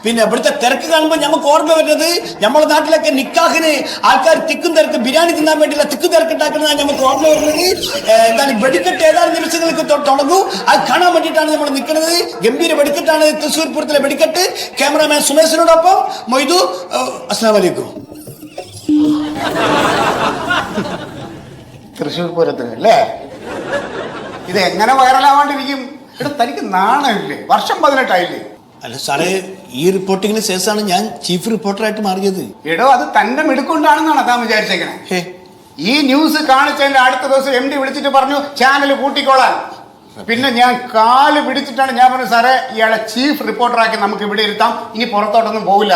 പിന്നെ ഇവിടുത്തെ തിരക്ക് കാണുമ്പോൾ നമുക്ക് ഓർമ്മ വരുന്നത് നമ്മുടെ നാട്ടിലൊക്കെ നിക്കാഹിന് ആൾക്കാർ തിക്കും തിരക്ക് ബിരിയാണി തിന്നാൻ വേണ്ടിയുള്ള തിക്കും തിരക്ക് ഉണ്ടാക്കുന്നതാണ് നമുക്ക് ഓർമ്മ വരുന്നത്. എന്താണ് വെടിക്കെട്ട് ഏതാനും നിമിഷങ്ങൾക്ക് തുടങ്ങും. അത് കാണാൻ വേണ്ടിയിട്ടാണ് നമ്മൾ നിൽക്കുന്നത്. ഗംഭീര വെടിക്കെട്ടാണ് തൃശ്ശൂർ പൂരത്തിലെ വെടിക്കെട്ട്. ക്യാമറാമാൻ സുമേഷിനോടൊപ്പം മൊയ്തു. അസ്സലാമു അലൈക്കും. തൃശ്ശൂർ പൂരത്തിന് അല്ലേ? ഇത് എങ്ങനെ വൈറലാവാണ്ടിരിക്കും? ഇവിടെ തനിക്ക് നാണമില്ലേ? വർഷം 18 അല്ല സാറേ, ഈ റിപ്പോർട്ടിങ്ങിന് ശേഷമാണ് ഞാൻ ചീഫ് റിപ്പോർട്ടറായിട്ട് മാറിയത്. എടോ, അത് തന്നെ മിടുക്കൊണ്ടാണെന്നാണ് താൻ വിചാരിച്ചേക്കണേ. ഈ ന്യൂസ് കാണിച്ചതിന്റെ അടുത്ത ദിവസം MD വിളിച്ചിട്ട് പറഞ്ഞു ചാനൽ കൂട്ടിക്കോളാൻ. പിന്നെ ഞാൻ കാല് പിടിച്ചിട്ടാണ് ഞാൻ പറഞ്ഞു, സാറേ ഇയാളെ ചീഫ് റിപ്പോർട്ടറാക്കി നമുക്ക് ഇവിടെ ഇരുത്താം, ഇനി പുറത്തോട്ടൊന്നും പോകില്ല.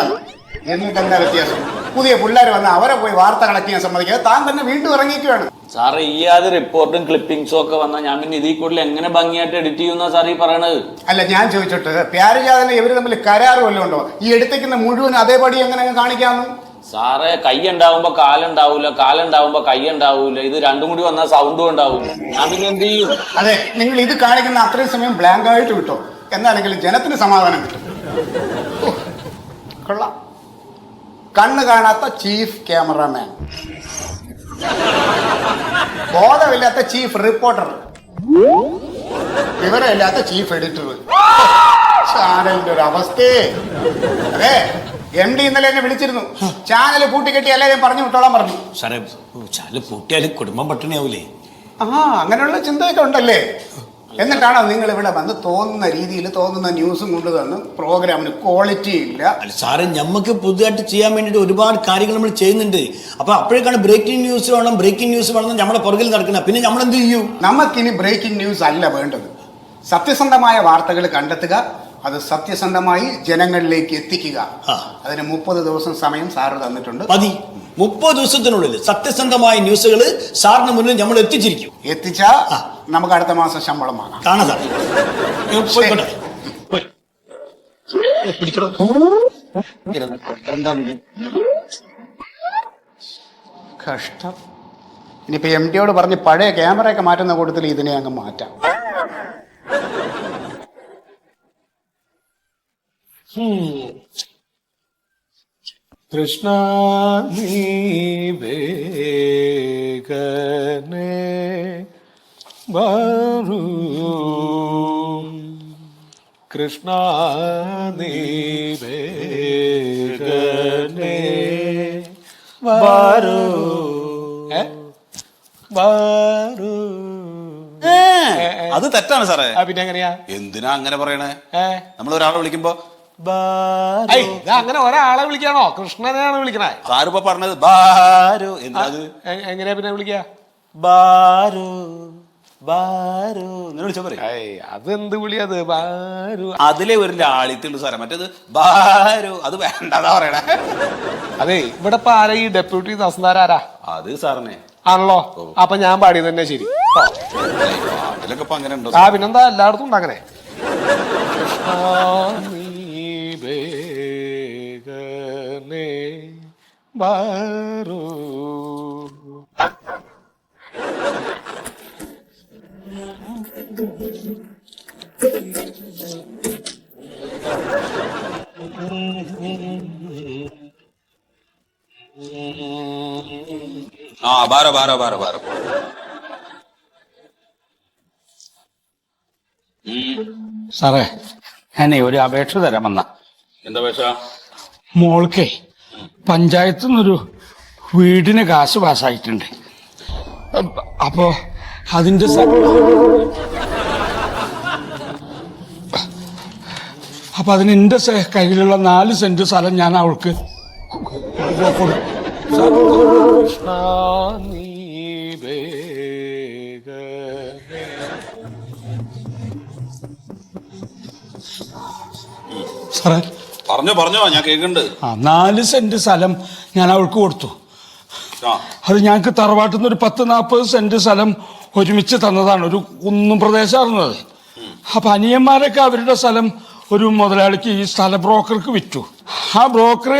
എന്നിട്ട് എന്താ വ്യത്യാസം? പുതിയ പിള്ളേർ വന്ന് അവരെ പോയി വാർത്ത കളക്ട് ചെയ്യാൻ സമ്മതിക്കാതെ താൻ തന്നെ വീണ്ടും ഇറങ്ങിക്കുകയാണ്. സാറ് ഈ റിപ്പോർട്ടും ക്ലിപ്പിംഗ്സും ഒക്കെ വന്നാൽ ഞാൻ പിന്നെ ഇതിൽ കൂടുതൽ എങ്ങനെ ഭംഗിയായിട്ട് എഡിറ്റ് ചെയ്യുന്ന സാർ ഈ പറയണത്? അല്ല, ഞാൻ ചോദിച്ചോട്ട് പ്യാരിജാതനെ ഇവര് തമ്മിൽ കരാറ് വല്ലതും ഉണ്ടോ? ഈ എടുത്തേക്കുന്ന മുഴുവൻ അതേപടി എങ്ങനെ കാണിക്കാമെന്ന്? സാറേ, കൈ ഉണ്ടാവുമ്പോ കാലുണ്ടാവൂല, കാലുണ്ടാവുമ്പോ കൈ ഉണ്ടാവൂല. ഇത് രണ്ടും കൂടി വന്നാൽ സൗണ്ടും ഉണ്ടാവൂല. ഞാൻ പിന്നെ എന്ത് ചെയ്യും? അതെ, നിങ്ങൾ ഇത് കാണിക്കുന്ന അത്രയും സമയം ബ്ലാങ്ക് ആയിട്ട് വിട്ടോ, എന്നാണെങ്കിലും ജനത്തിന് സമാധാനം കിട്ടും. കൊള്ളാം. കണ്ണ് കാണാത്ത ചീഫ് ക്യാമറാമാൻ, ബോധമില്ലാത്ത ചീഫ് റിപ്പോർട്ടർ, വിവരമില്ലാത്ത ചീഫ് എഡിറ്റർ. ചാനലിന്റെ ഒരു അവസ്ഥയെ. അതെ, MD ഇന്നലെ എന്നെ വിളിച്ചിരുന്നു. ചാനൽ പൂട്ടിക്കെട്ടി എല്ലാവരും പറഞ്ഞു വിട്ടോളാൻ പറഞ്ഞു. സാറേ, ചാനൽ പൂട്ടിയാലും കുടുംബം പട്ടിണിയാവൂലേ? അങ്ങനെയുള്ള ചിന്തയൊക്കെ ഉണ്ടല്ലേ? എന്നിട്ടാണോ നിങ്ങൾ ഇവിടെ വന്ന് തോന്നുന്ന രീതിയിൽ തോന്നുന്ന ന്യൂസും കൊണ്ട് തന്ന് പ്രോഗ്രാമിന് ക്വാളിറ്റി ഇല്ല? അല്ല സാറേ, നമുക്ക് പുതുതായിട്ട് ചെയ്യാൻ വേണ്ടിയിട്ട് ഒരുപാട് കാര്യങ്ങൾ നമ്മൾ ചെയ്യുന്നുണ്ട്. അപ്പൊ അപ്പോഴേക്കാണ് ബ്രേക്കിംഗ് ന്യൂസ് വേണം നമ്മുടെ പുറകിൽ നടക്കുന്നത്. പിന്നെ നമ്മൾ എന്ത് ചെയ്യും? നമുക്കിനി ബ്രേക്കിംഗ് ന്യൂസ് അല്ല വേണ്ടത്. സത്യസന്ധമായ വാർത്തകൾ കണ്ടെത്തുക, അത് സത്യസന്ധമായി ജനങ്ങളിലേക്ക് എത്തിക്കുക. അതിന് 30 ദിവസം സമയം സാറ് തന്നിട്ടുണ്ട്. മതി. 30 ദിവസത്തിനുള്ളിൽ സത്യസന്ധമായ ന്യൂസുകൾ സാറിന് മുന്നിൽ നമ്മൾ എത്തിച്ചാ നമുക്ക് അടുത്ത മാസം ശമ്പളം വാങ്ങാം. കാണാം സാർ. കഷ്ടം. ഇനിയിപ്പോ MDയോട് പറഞ്ഞ് പഴയ ക്യാമറയൊക്കെ മാറ്റുന്ന കൂട്ടത്തിൽ ഇതിനെ അങ്ങ് മാറ്റാം. കൃഷ്ണ നീ വേഗനേ വരൂ, കൃഷ്ണ നീ വേഗനേ വരൂ, വരൂ. അത് തെറ്റാണ് സാറേ. പിന്നെ എങ്ങനെയാ? എന്തിനാ അങ്ങനെ പറയണേ? നമ്മൾ ഒരാളെ വിളിക്കുമ്പോ അങ്ങനെ ഒരാളെ വിളിക്കാണോ? കൃഷ്ണനെയാണ് വിളിക്കണേ. സാറിപ്പോ പറഞ്ഞത് ബാരു. എന്താ എങ്ങനെയാ പിന്നെ വിളിക്കാ? ബാരു ബാരു എന്ന് വിളിച്ചാ പറയും. അതെന്ത് വിളിയത്? ബാരു. അതിലെ ഒരു ലാളിത്തുള്ളൂ സാറേ. മറ്റേത് ബാരു അത് വേണ്ടതാ പറയണേ. അതെ, ഇവിടെ ഇപ്പൊ ആരാ ഈ ഡെപ്യൂട്ടി തഹസിൽദാരാ? അത് സാറിനെ ആണല്ലോ. അപ്പൊ ഞാൻ പാടിയത് തന്നെ ശരി. അതിലൊക്കെ ഇപ്പൊ അങ്ങനെ ഉണ്ടോ? പിന്നെന്താ, എല്ലായിടത്തും ഉണ്ട് അങ്ങനെ. ബാരു. ബാരോ ബാരോ ബാരോ ബാരോ സാറേ ഞാനേ ഒരു അപേക്ഷ തരാൻ വന്ന. എന്താ പേശ? മോൾക്കേ പഞ്ചായത്തിൽ നിന്നൊരു വീടിന് കാശ് പാസ്സായിട്ടുണ്ട്. അപ്പോ അതിന്റെ അപ്പൊ അതിന് എന്റെ കയ്യിലുള്ള 4 സെന്റ് സ്ഥലം ഞാൻ അവൾക്ക് സാറേ പറഞ്ഞോ ഞാൻ കേൾക്കുന്നുണ്ട്. 4 സെന്റ് സ്ഥലം ഞാൻ അവൾക്ക് കൊടുത്തു. അത് ഞങ്ങൾക്ക് തറവാട്ടിൽ നിന്ന് ഒരു 10-40 സെന്റ് സ്ഥലം ഒരുമിച്ച് തന്നതാണ്. ഒരു കുന്നും പ്രദേശമായിരുന്നത്. അപ്പൊ അനിയന്മാരൊക്കെ അവരുടെ സ്ഥലം ഒരു മുതലാളിക്ക് ഈ സ്ഥല ബ്രോക്കർക്ക് വിറ്റു. ആ ബ്രോക്കർ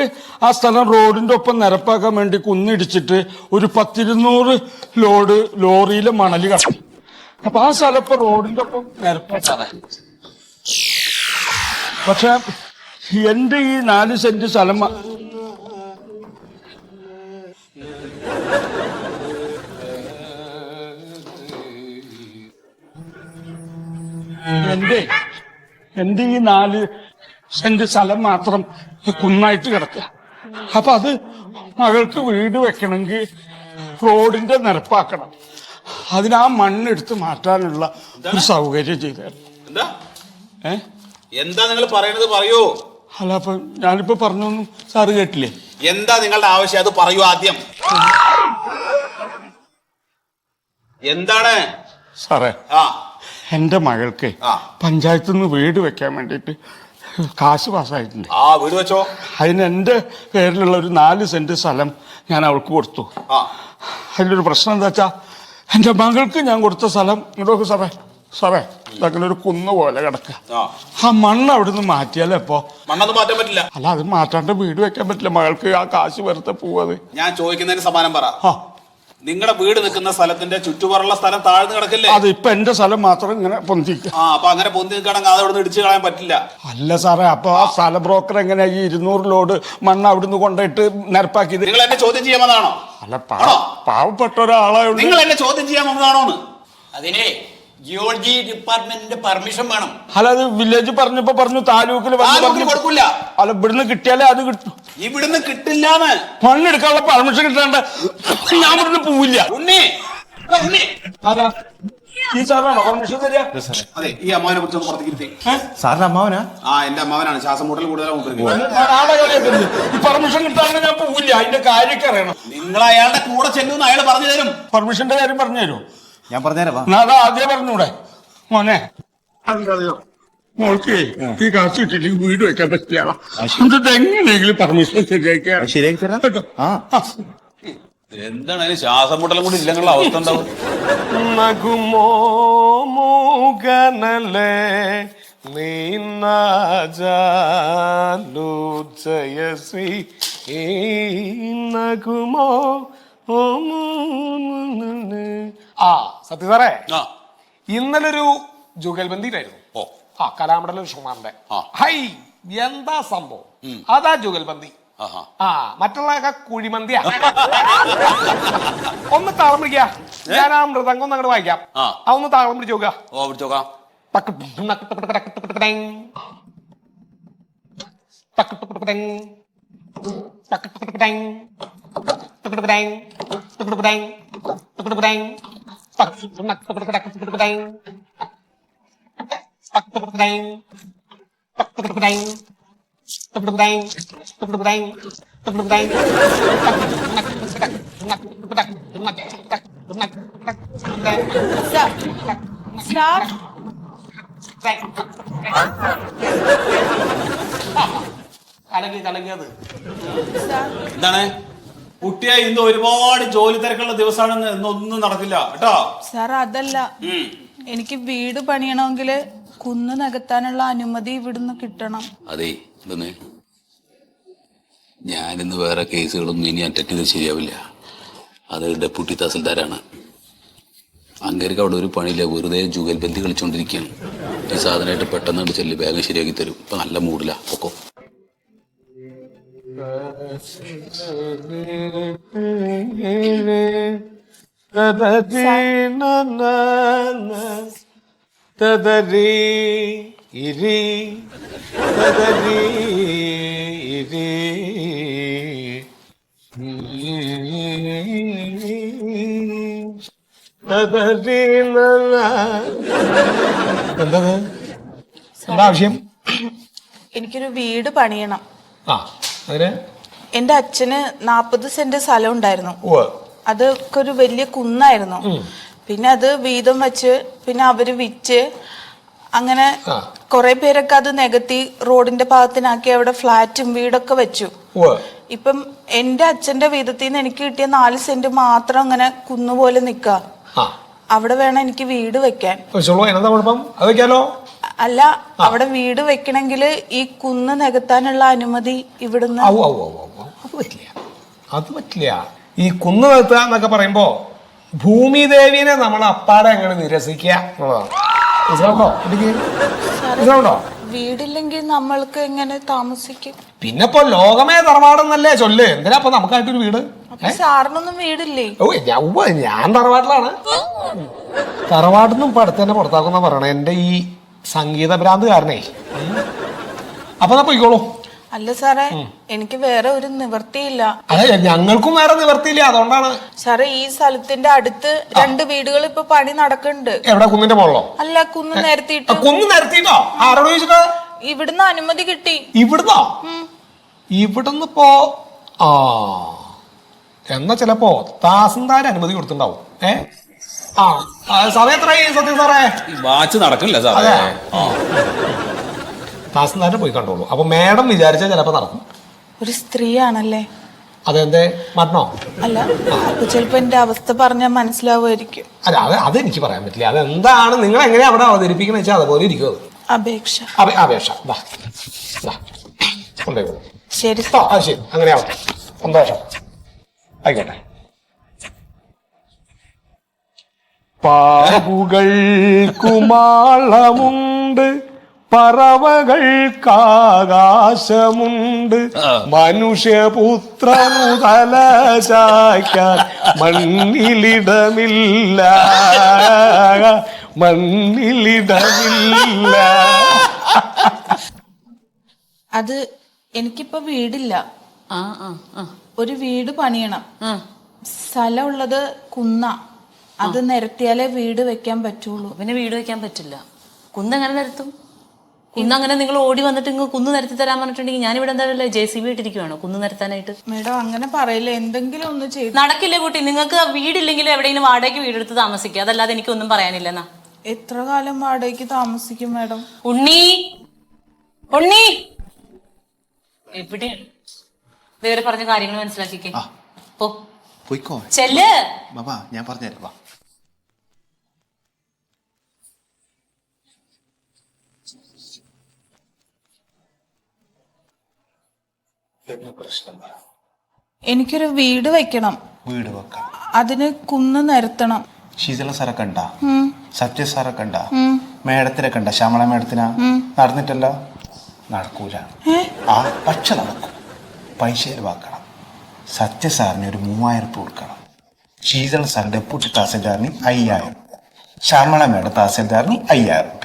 ആ സ്ഥലം റോഡിന്റെ ഒപ്പം നിരപ്പാക്കാൻ വേണ്ടി കുന്നിടിച്ചിട്ട് ഒരു 10-200 ലോഡ് ലോറിയിലെ മണല് കടത്തി. അപ്പൊ ആ സ്ഥലം ഇപ്പൊ റോഡിന്റെ ഒപ്പം നിരപ്പാക്കാതെ. പക്ഷെ എന്റെ ഈ 4 സെന്റ് സ്ഥലം എന്റെ ഈ 4 സെന്റ് സ്ഥലം മാത്രം കുന്നായിട്ട് കിടക്കുക. അപ്പൊ അത് മകൾക്ക് വീട് വെക്കണമെങ്കിൽ റോഡിന്റെ നിരപ്പാക്കണം. അതിന് ആ മണ്ണെടുത്ത് മാറ്റാനുള്ള ഒരു സൗകര്യം ചെയ്തായിരുന്നു. എന്താ നിങ്ങൾ പറയണത്? പറയൂ. അല്ല, അപ്പൊ ഞാനിപ്പോ പറഞ്ഞൊന്നും സാറ് കേട്ടില്ലേ? എന്താ നിങ്ങളുടെ ആവശ്യം? അത് പറയൂ ആദ്യം. എന്താണ് സാറേ? എന്റെ മകൾക്ക് പഞ്ചായത്തിൽ നിന്ന് വീട് വെക്കാൻ വേണ്ടിട്ട് കാശ് പാസ്സായിട്ടുണ്ട്. വീട് വെച്ചോ? അതിന് എന്റെ പേരിലുള്ള ഒരു 4 സെന്റ് സ്ഥലം ഞാൻ അവൾക്ക് കൊടുത്തു. അതിലൊരു പ്രശ്നം എന്താ വെച്ചാ, എന്റെ മകൾക്ക് ഞാൻ കൊടുത്ത സ്ഥലം ഇങ്ങോട്ട് സാറേ അങ്ങനെ ഒരു കുന്ന് പോലെ കിടക്കുക. ആ മണ്ണ് അവിടുന്ന് മാറ്റിയാലേ ഇപ്പൊ മണ്ണൊന്നും മാറ്റാൻ പറ്റില്ല. അല്ല, അത് മാറ്റാണ്ട് വീട് വെക്കാൻ പറ്റില്ല. മകൾക്ക് ആ കാശ് വെറുതെ പോവാത്. ഞാൻ ചോദിക്കുന്നതിന് സമാനം പറ. നിങ്ങളുടെ വീട് നിൽക്കുന്ന സ്ഥലത്തിന്റെ ചുറ്റുപാടുള്ള സ്ഥലം താഴ്ന്നു കിടക്കില്ലേ? അത് ഇപ്പൊ എന്റെ സ്ഥലം മാത്രം ഇങ്ങനെ പൊന്തിക്കുക. അപ്പൊ അങ്ങനെ പൊന്തി നിൽക്കണമെങ്കിൽ അത് അവിടുന്ന് ഇടിച്ചു കളയാൻ പറ്റില്ല. അല്ല സാറേ, അപ്പൊ ആ സ്ഥല ബ്രോക്കർ എങ്ങനെയാ ഈ 200 ലോഡ് മണ്ണ് അവിടുന്ന് കൊണ്ടിട്ട് നിരപ്പാക്കിയത്? നിങ്ങൾ എന്നെ ചോദ്യം ചെയ്യാൻ വന്നതാണോ? അല്ല, പാവപ്പെട്ട ഒരാളായോണ്ട് നിങ്ങൾ എന്നെ ചോദ്യം ചെയ്യാൻ വന്നതാണോ? അതിനെ ജിയോളജി ഡിപ്പാർട്ട്മെന്റിന്റെ പെർമിഷൻ വേണം. അല്ല, അത് വില്ലേജ് പറഞ്ഞു താലൂക്കിൽ കൊടുക്കില്ല. അല്ല, ഇവിടുന്ന് കിട്ടിയാലേ അത് കിട്ടും. ഇവിടുന്ന് കിട്ടില്ലാന്ന്. മണ്ണെടുക്കാനുള്ള പെർമിഷൻ കിട്ടാണ്ട് ഞാൻ ഇവിടുന്ന് പോവില്ല. ഈ സാറാണോ പെർമിഷൻ തരിക? അതെ, ഈ അമ്മാവനെ കുറിച്ച് പുറത്തേക്ക് സാറിന്റെ അമ്മാവനാ? എന്റെ അമ്മാവനാണ്. ശ്വാസം മുട്ടൽ കൂടുതലാണ്. ഈ പെർമിഷൻ കിട്ടാണ്ട് ഞാൻ പോവില്ല. അതിന്റെ കാര്യമൊക്കെ അറിയണം. നിങ്ങൾ അയാളുടെ കൂടെ ചെല്ലുമെന്ന് അയാൾ പറഞ്ഞു തരും. പെർമിഷന്റെ കാര്യം പറഞ്ഞു തരുമോ? ഞാൻ പറഞ്ഞുതരാം. അതാ ആദ്യം പറഞ്ഞൂടെ മോനെ? മോൾക്ക് ഈ കാശ് കിട്ടിയില്ലെങ്കിൽ വീട് വെക്കാൻ പറ്റില്ല. എന്നിട്ട് എങ്ങനെയെങ്കിലും പെർമിഷൻ ശരിയാക്കി തരാം. എന്താണ് അതിന് ശ്വാസം മുട്ടലും കൂടി ഇല്ലെന്നുള്ള അവസ്ഥ ഉണ്ടാവും. സത്യ സാറേ, ഇന്നലൊരു ജുഗൽബന്ദിയിലായിരുന്നു. കലാമണ്ഡലം ഷുമാറിന്റെ. ഹൈ, എന്താ സംഭവം? അതാ ജുഗൽബന്ദി. മറ്റുള്ള കുഴിമന്തിയാ. ഒന്ന് താളം പിടിക്ക. ഞാൻ ആ മൃദംഗം ഒന്ന് അങ്ങോട്ട് വായിക്കാം. അതൊന്ന് താളം പിടിച്ച് നോക്കാം. എന്താണ് കുട്ടിയെ? ഇന്ന് ഒരുപാട് ജോലി തിരക്കുള്ള ദിവസമാണെന്ന് ഇന്നൊന്നും നടക്കില്ല കേട്ടോ സാർ. അതല്ല, എനിക്ക് വീട് പണിയണമെങ്കിൽ കുന്ന് നികത്താനുള്ള അനുമതി ഇവിടുന്ന് കിട്ടണം. അതെ, ഇതൊന്ന് ഞാനിന്ന് വേറെ കേസുകളൊന്നും ഇനി അറ്റൻഡ് ചെയ്ത് ശരിയാവില്ല. അത് ഡെപ്യൂട്ടി തഹസിൽദാരാണ്. അങ്ങേർക്ക് അവിടെ ഒരു പണിയില്ല, വെറുതെ ജുഗൽബന്ദി കളിച്ചോണ്ടിരിക്കുകയാണ്. ഈ സാധനമായിട്ട് പെട്ടെന്ന് ചെല്ലി വേഗം ശരിയാക്കി തരും. ഇപ്പൊ നല്ല മൂഡില്ല. പൊക്കോ. തദരി ഇരി തദരി ഇരി തദരി എന്തത് എന്താ ആവശ്യം? എനിക്കൊരു വീട് പണിയണം. ആ അതിന് എന്റെ അച്ഛന് 40 സെന്റ് സ്ഥലം ഉണ്ടായിരുന്നു. ഓ അതൊക്കെ ഒരു വലിയ കുന്നായിരുന്നു. പിന്നെ അത് വീതം വെച്ച് പിന്നെ അവര് വിറ്റ് അങ്ങനെ കുറെ പേരൊക്കെ അത് നികത്തി റോഡിന്റെ ഭാഗത്തിനാക്കി അവിടെ ഫ്ലാറ്റും വീടൊക്കെ വെച്ചു. ഇപ്പം എന്റെ അച്ഛന്റെ വീതത്തിൽ നിന്ന് എനിക്ക് കിട്ടിയ 4 സെന്റ് മാത്രം അങ്ങനെ കുന്നുപോലെ നിക്ക. അവിടെ വേണം എനിക്ക് വീട് വെക്കാൻ. അല്ല, അവിടെ വീട് വെക്കണമെങ്കിൽ ഈ കുന്ന് നികത്താനുള്ള അനുമതി ഇവിടുന്ന്. അത് പറ്റില്ല. ഈ കുന്ന് നികത്തുക എന്നൊക്കെ പറയുമ്പോ ഭൂമി ദേവീനെ നമ്മൾ അപ്പാടെ എങ്ങനെ നിരസിക്കുക എന്നുള്ളതാണ്. മനസ്സിലാവുണ്ടോ? വീടില്ലെങ്കിൽ നമ്മൾക്ക് എങ്ങനെ താമസിക്കും? പിന്നെ ഇപ്പൊ ലോകമേ തറവാടെന്നല്ലേ ചൊല്ല്. എന്തിനാ അപ്പൊ നമുക്കായിട്ടൊരു വീട്? സാറിനൊന്നും വീടില്ലേ? ഞാൻ തറവാട്ടിലാണ്. തറവാട്ടിന്നും ഇപ്പൊ അടുത്ത് തന്നെ പുറത്താക്കുന്ന പറയണേ എന്റെ ഈ സംഗീത ഭ്രാന്ത് കാരണേ. അപ്പൊ പോയിക്കോളൂ. അല്ല സാറേ, എനിക്ക് വേറെ ഒരു നിവൃത്തിയില്ല. അതെ, ഞങ്ങൾക്കും വേറെ നിവൃത്തിയില്ല, അതുകൊണ്ടാണ്. സാറേ, ഈ സ്ഥലത്തിന്റെ അടുത്ത് 2 വീടുകൾ ഇപ്പൊ പണി നടക്കുന്നുണ്ട്. എവിടെ? കുന്നിന്റെ മുകളിലോ? അല്ല, കുന്ന് നിരത്തിയിട്ട്. കുന്ന് നിരത്തിട്ടോ? ആരോട് ചോദിച്ചിട്ട്? ഇവിടുന്ന് അനുമതി കിട്ടി. ഇവിടുന്നോ? ഇവിടുന്ന് ഇപ്പോ എന്നാ ചിലപ്പോ തഹസിൽദാർ അനുമതി കൊടുത്തിണ്ടാവും. സമയം എത്രയായി സത്യം സാറേ? വാച്ച് നടക്കില്ല സാറേ. തഹസിൽദാരെ പോയി കണ്ടോളൂ. അപ്പൊ മേഡം വിചാരിച്ചാൽ ചിലപ്പോ നടക്കും. ഒരു സ്ത്രീയാണല്ലേ? അതെന്തേ മരണോ? അല്ല, അപ്പൊ ചിലപ്പോ എന്റെ അവസ്ഥ പറഞ്ഞാൽ മനസ്സിലാവുമായിരിക്കും. അല്ല, അതെനിക്ക് പറയാൻ പറ്റില്ല. അതെന്താണ് നിങ്ങൾ എങ്ങനെയാ അവിടെ അവതരിപ്പിക്കണ വെച്ചാൽ അതുപോലെ ഇരിക്കും. അപേക്ഷ കൊണ്ടുപോയി. ശരി. ശരി, അങ്ങനെയാവട്ടെ. സന്തോഷം. ആയിക്കോട്ടെ. പാകുകൾക്കുമാളമുണ്ട്, പറവകൾക്കാകാശമുണ്ട്, മനുഷ്യപുത്രനു തല ചായ്ക്കാൻ മണ്ണിലിടമില്ല. അത് എനിക്കിപ്പോ വീടില്ല. ഒരു വീട് പണിയണം. സ്ഥലമുള്ളത് കുന്ന. അത് നിരത്തിയാലേ വീട് വെക്കാൻ പറ്റുള്ളൂ. പിന്നെ വീട് വെക്കാൻ പറ്റില്ല. കുന്നെങ്ങനെ നിരത്തും? കുന്നങ്ങനെ നിങ്ങൾ ഓടി വന്നിട്ട് ഇങ്ങ് കുന്ന് നിരത്തി തരാൻ പറഞ്ഞിട്ടുണ്ടെങ്കിൽ ഞാനിവിടെ എന്തായാലും JCB ഇട്ടിരിക്കുവാണോ കുന്ന് നിരത്താനായിട്ട്? മേഡം അങ്ങനെ പറയില്ല, എന്തെങ്കിലും ഒന്ന് ചെയ്ത്. നടക്കില്ലേ കുട്ടി? നിങ്ങൾക്ക് വീടില്ലെങ്കിൽ എവിടെയെങ്കിലും വാടകയ്ക്ക് വീടെടുത്ത് താമസിക്കുക. അതല്ലാതെ എനിക്കൊന്നും പറയാനില്ലെന്നാ. എത്ര കാലം വാടകയ്ക്ക് താമസിക്കും മേഡം? ഉണ്ണി എവിടെയാണ്? വേറെ പറഞ്ഞ കാര്യങ്ങൾ മനസ്സിലാക്കിക്കേ. പോയിക്കോ ചെല്ല്. ബാബാ, ഞാൻ പറഞ്ഞുതരാം. എനിക്കൊരു വീട് വെക്കണം. വീട് വെക്കണം. അതിന് കുന്ന് നിരത്തണം. ശീതള സാറെ കണ്ട, സത്യ സാറെ കണ്ട, മേഡത്തിനെ കണ്ട, ശ്യാമള മേഡത്തിനാ? നടന്നിട്ടല്ലോ. നടക്കൂല. പക്ഷെ നടക്കും. പൈസ ചെലവാക്കണം. സത്യ സാറിന് ഒരു 3000 രൂപ കൊടുക്കണം. ശീതള സാർ ഡെപ്യൂട്ടി തഹസിൽദാറിന് 5000, ശ്യാമള മേഡം തഹസിൽദാറിന് 5000 രൂപ.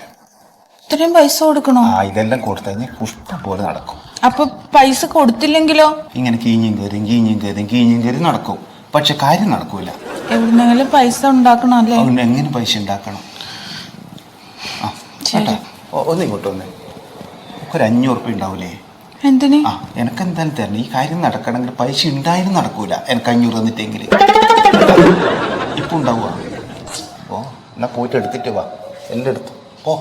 ഇത്രയും പൈസ കൊടുക്കണോ? ഇതെല്ലാം കൊടുത്തു കഴിഞ്ഞാൽ പുഷ്പം പോലെ നടക്കും. അപ്പൊ പൈസ കൊടുത്തില്ലെങ്കിലോ? ഇങ്ങനെ കീഞ്ഞും കയറി നടക്കും. പക്ഷെ കാര്യം നടക്കൂല. എവിടുന്നെങ്കിലും പൈസ ഉണ്ടാക്കണം അല്ലേ? എങ്ങനെ പൈസ ഉണ്ടാക്കണം? ഒന്നിങ്ങോട്ട് വന്നേ. ഒരു 500 രൂപ ഉണ്ടാവൂലേ? എന്തിന്? എനക്കെന്തായാലും തരണം. ഈ കാര്യം നടക്കണമെങ്കിൽ പൈസ ഉണ്ടായാലും നടക്കൂല. എനിക്ക് 500 തന്നിട്ടെങ്കിൽ ഇപ്പൊ ഉണ്ടാവുക. എന്നാ പോയിട്ട് എടുത്തിട്ട് വാ. എല്ലാം എടുത്തു പോ.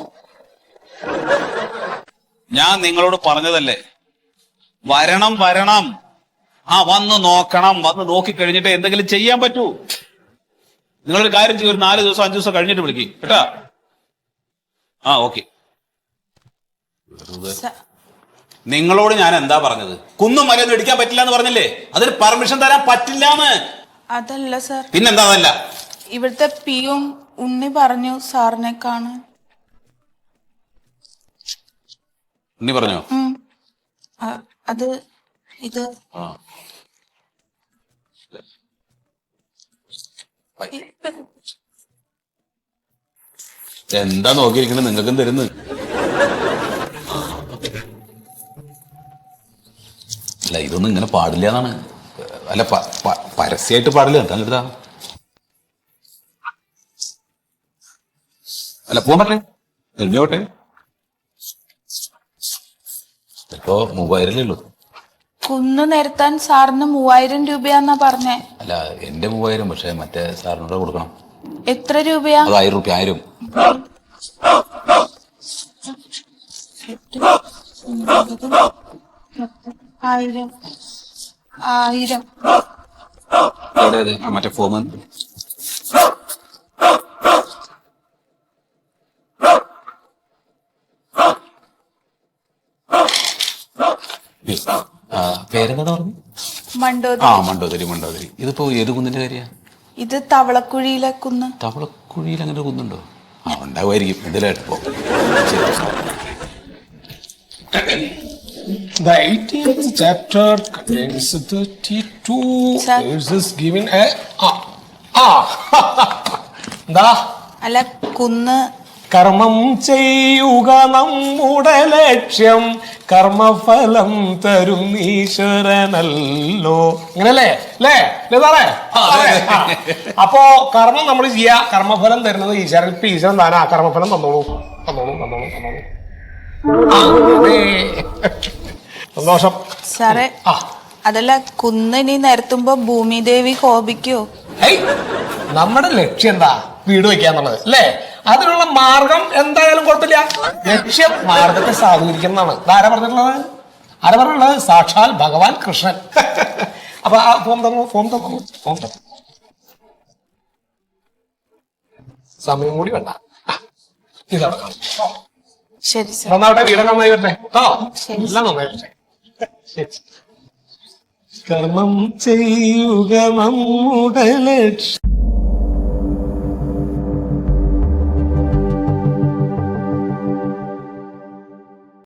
ഞാൻ നിങ്ങളോട് പറഞ്ഞതല്ലേ, വരണം. വന്ന് നോക്കണം. വന്ന് നോക്കി കഴിഞ്ഞിട്ട് എന്തെങ്കിലും ചെയ്യാൻ പറ്റൂ. നിങ്ങളൊരു കാര്യം ചെയ്യും, ഒരു 4 ദിവസം 5 ദിവസം കഴിഞ്ഞിട്ട് വിളിക്കും കേട്ടാ. ഓക്കെ. നിങ്ങളോട് ഞാൻ എന്താ പറഞ്ഞത്? കുന്നും മലയൊന്നും ഇടിക്കാൻ പറ്റില്ല എന്ന് പറഞ്ഞില്ലേ? അതിന് പെർമിഷൻ തരാൻ പറ്റില്ലാന്ന്. അതല്ല സാർ. പിന്നെന്താ? അതല്ല, ഇവിടുത്തെ പിയും ഉണ്ണി പറഞ്ഞു സാറിനെ കാണാൻ. ഉണ്ണി പറഞ്ഞോ? അത് ഇത് എന്താ നോക്കിയിരിക്കണേ, നിങ്ങൾക്കും തരുന്നു. അല്ല ഇതൊന്നും ഇങ്ങനെ പാടില്ല എന്നാണ്. അല്ല പരസ്യമായിട്ട് പാടില്ല. എന്താ അല്ല പോകാൻ പറ്റേ എറിഞ്ഞോട്ടെ. ഇപ്പോ 3000 ഉള്ളൂ. കുന്ന് നിരത്താൻ സാറിന് 3000 രൂപയാന്നാ പറഞ്ഞേ. അല്ല എന്റെ 3000, പക്ഷെ മറ്റേ സാറിനോട് കൊടുക്കണം. എത്ര രൂപയാ? അത് 1000 രൂപ. 1000. 1000. മറ്റേ ഫോം പേരെന്താ പറഞ്ഞു? മണ്ടോദരി. മണ്ടോദരി. ഇതിപ്പോ ഏത് കുന്നിന്റെ കാര്യ? ഇത് തവളക്കുഴിയിലെ കുന്ന്. തവളക്കുഴിയിൽ അങ്ങനെ ഒരു കുന്നുണ്ടോ? ഉണ്ടാവുമായിരിക്കും. ഇതിലായിട്ട് പോ. The 18th chapter contains 32 verses giving a അല്ല കുന്ന്. കർമ്മം ചെയ്യുക നമ്മുടെ ലക്ഷ്യം, കർമ്മഫലം തരും ഈശ്വരനല്ലോ. ഇങ്ങനല്ലേ അല്ലേ സാറേ? അപ്പോ കർമ്മം നമ്മൾ ചെയ്യാ, കർമ്മഫലം തരുന്നത് ഈശ്വരൻ. ഇപ്പൊ ഈശ്വരൻ താനാ കർമ്മഫലം തന്നോളൂ. സന്തോഷം സാറേ. അതല്ല കുന്ന് ഇനി നിരത്തുമ്പോ ഭൂമിദേവി കോപിക്കോ? നമ്മുടെ ലക്ഷ്യം എന്താ? വീട് വെക്കാന്നുള്ളത് അല്ലേ? അതിനുള്ള മാർഗം എന്തായാലും കുഴപ്പമില്ല. ലക്ഷ്യം മാർഗത്തെ സാധൂകരിക്കുന്നതാണ്. ആരാ പറഞ്ഞിട്ടുള്ളത്? സാക്ഷാൽ ഭഗവാൻ കൃഷ്ണൻ. അപ്പൊ ആ ഫോം തന്നു. സമയം കൂടി വേണ്ട. ഇതാണ് ശരി സാർ. നന്നാവട്ടെ. വീട് നന്നായി വരട്ടെ. എല്ലാം നന്നായി വരട്ടെ. കർമ്മം ചെയ്യുക നമ്മുടെ ലക്ഷ്യം.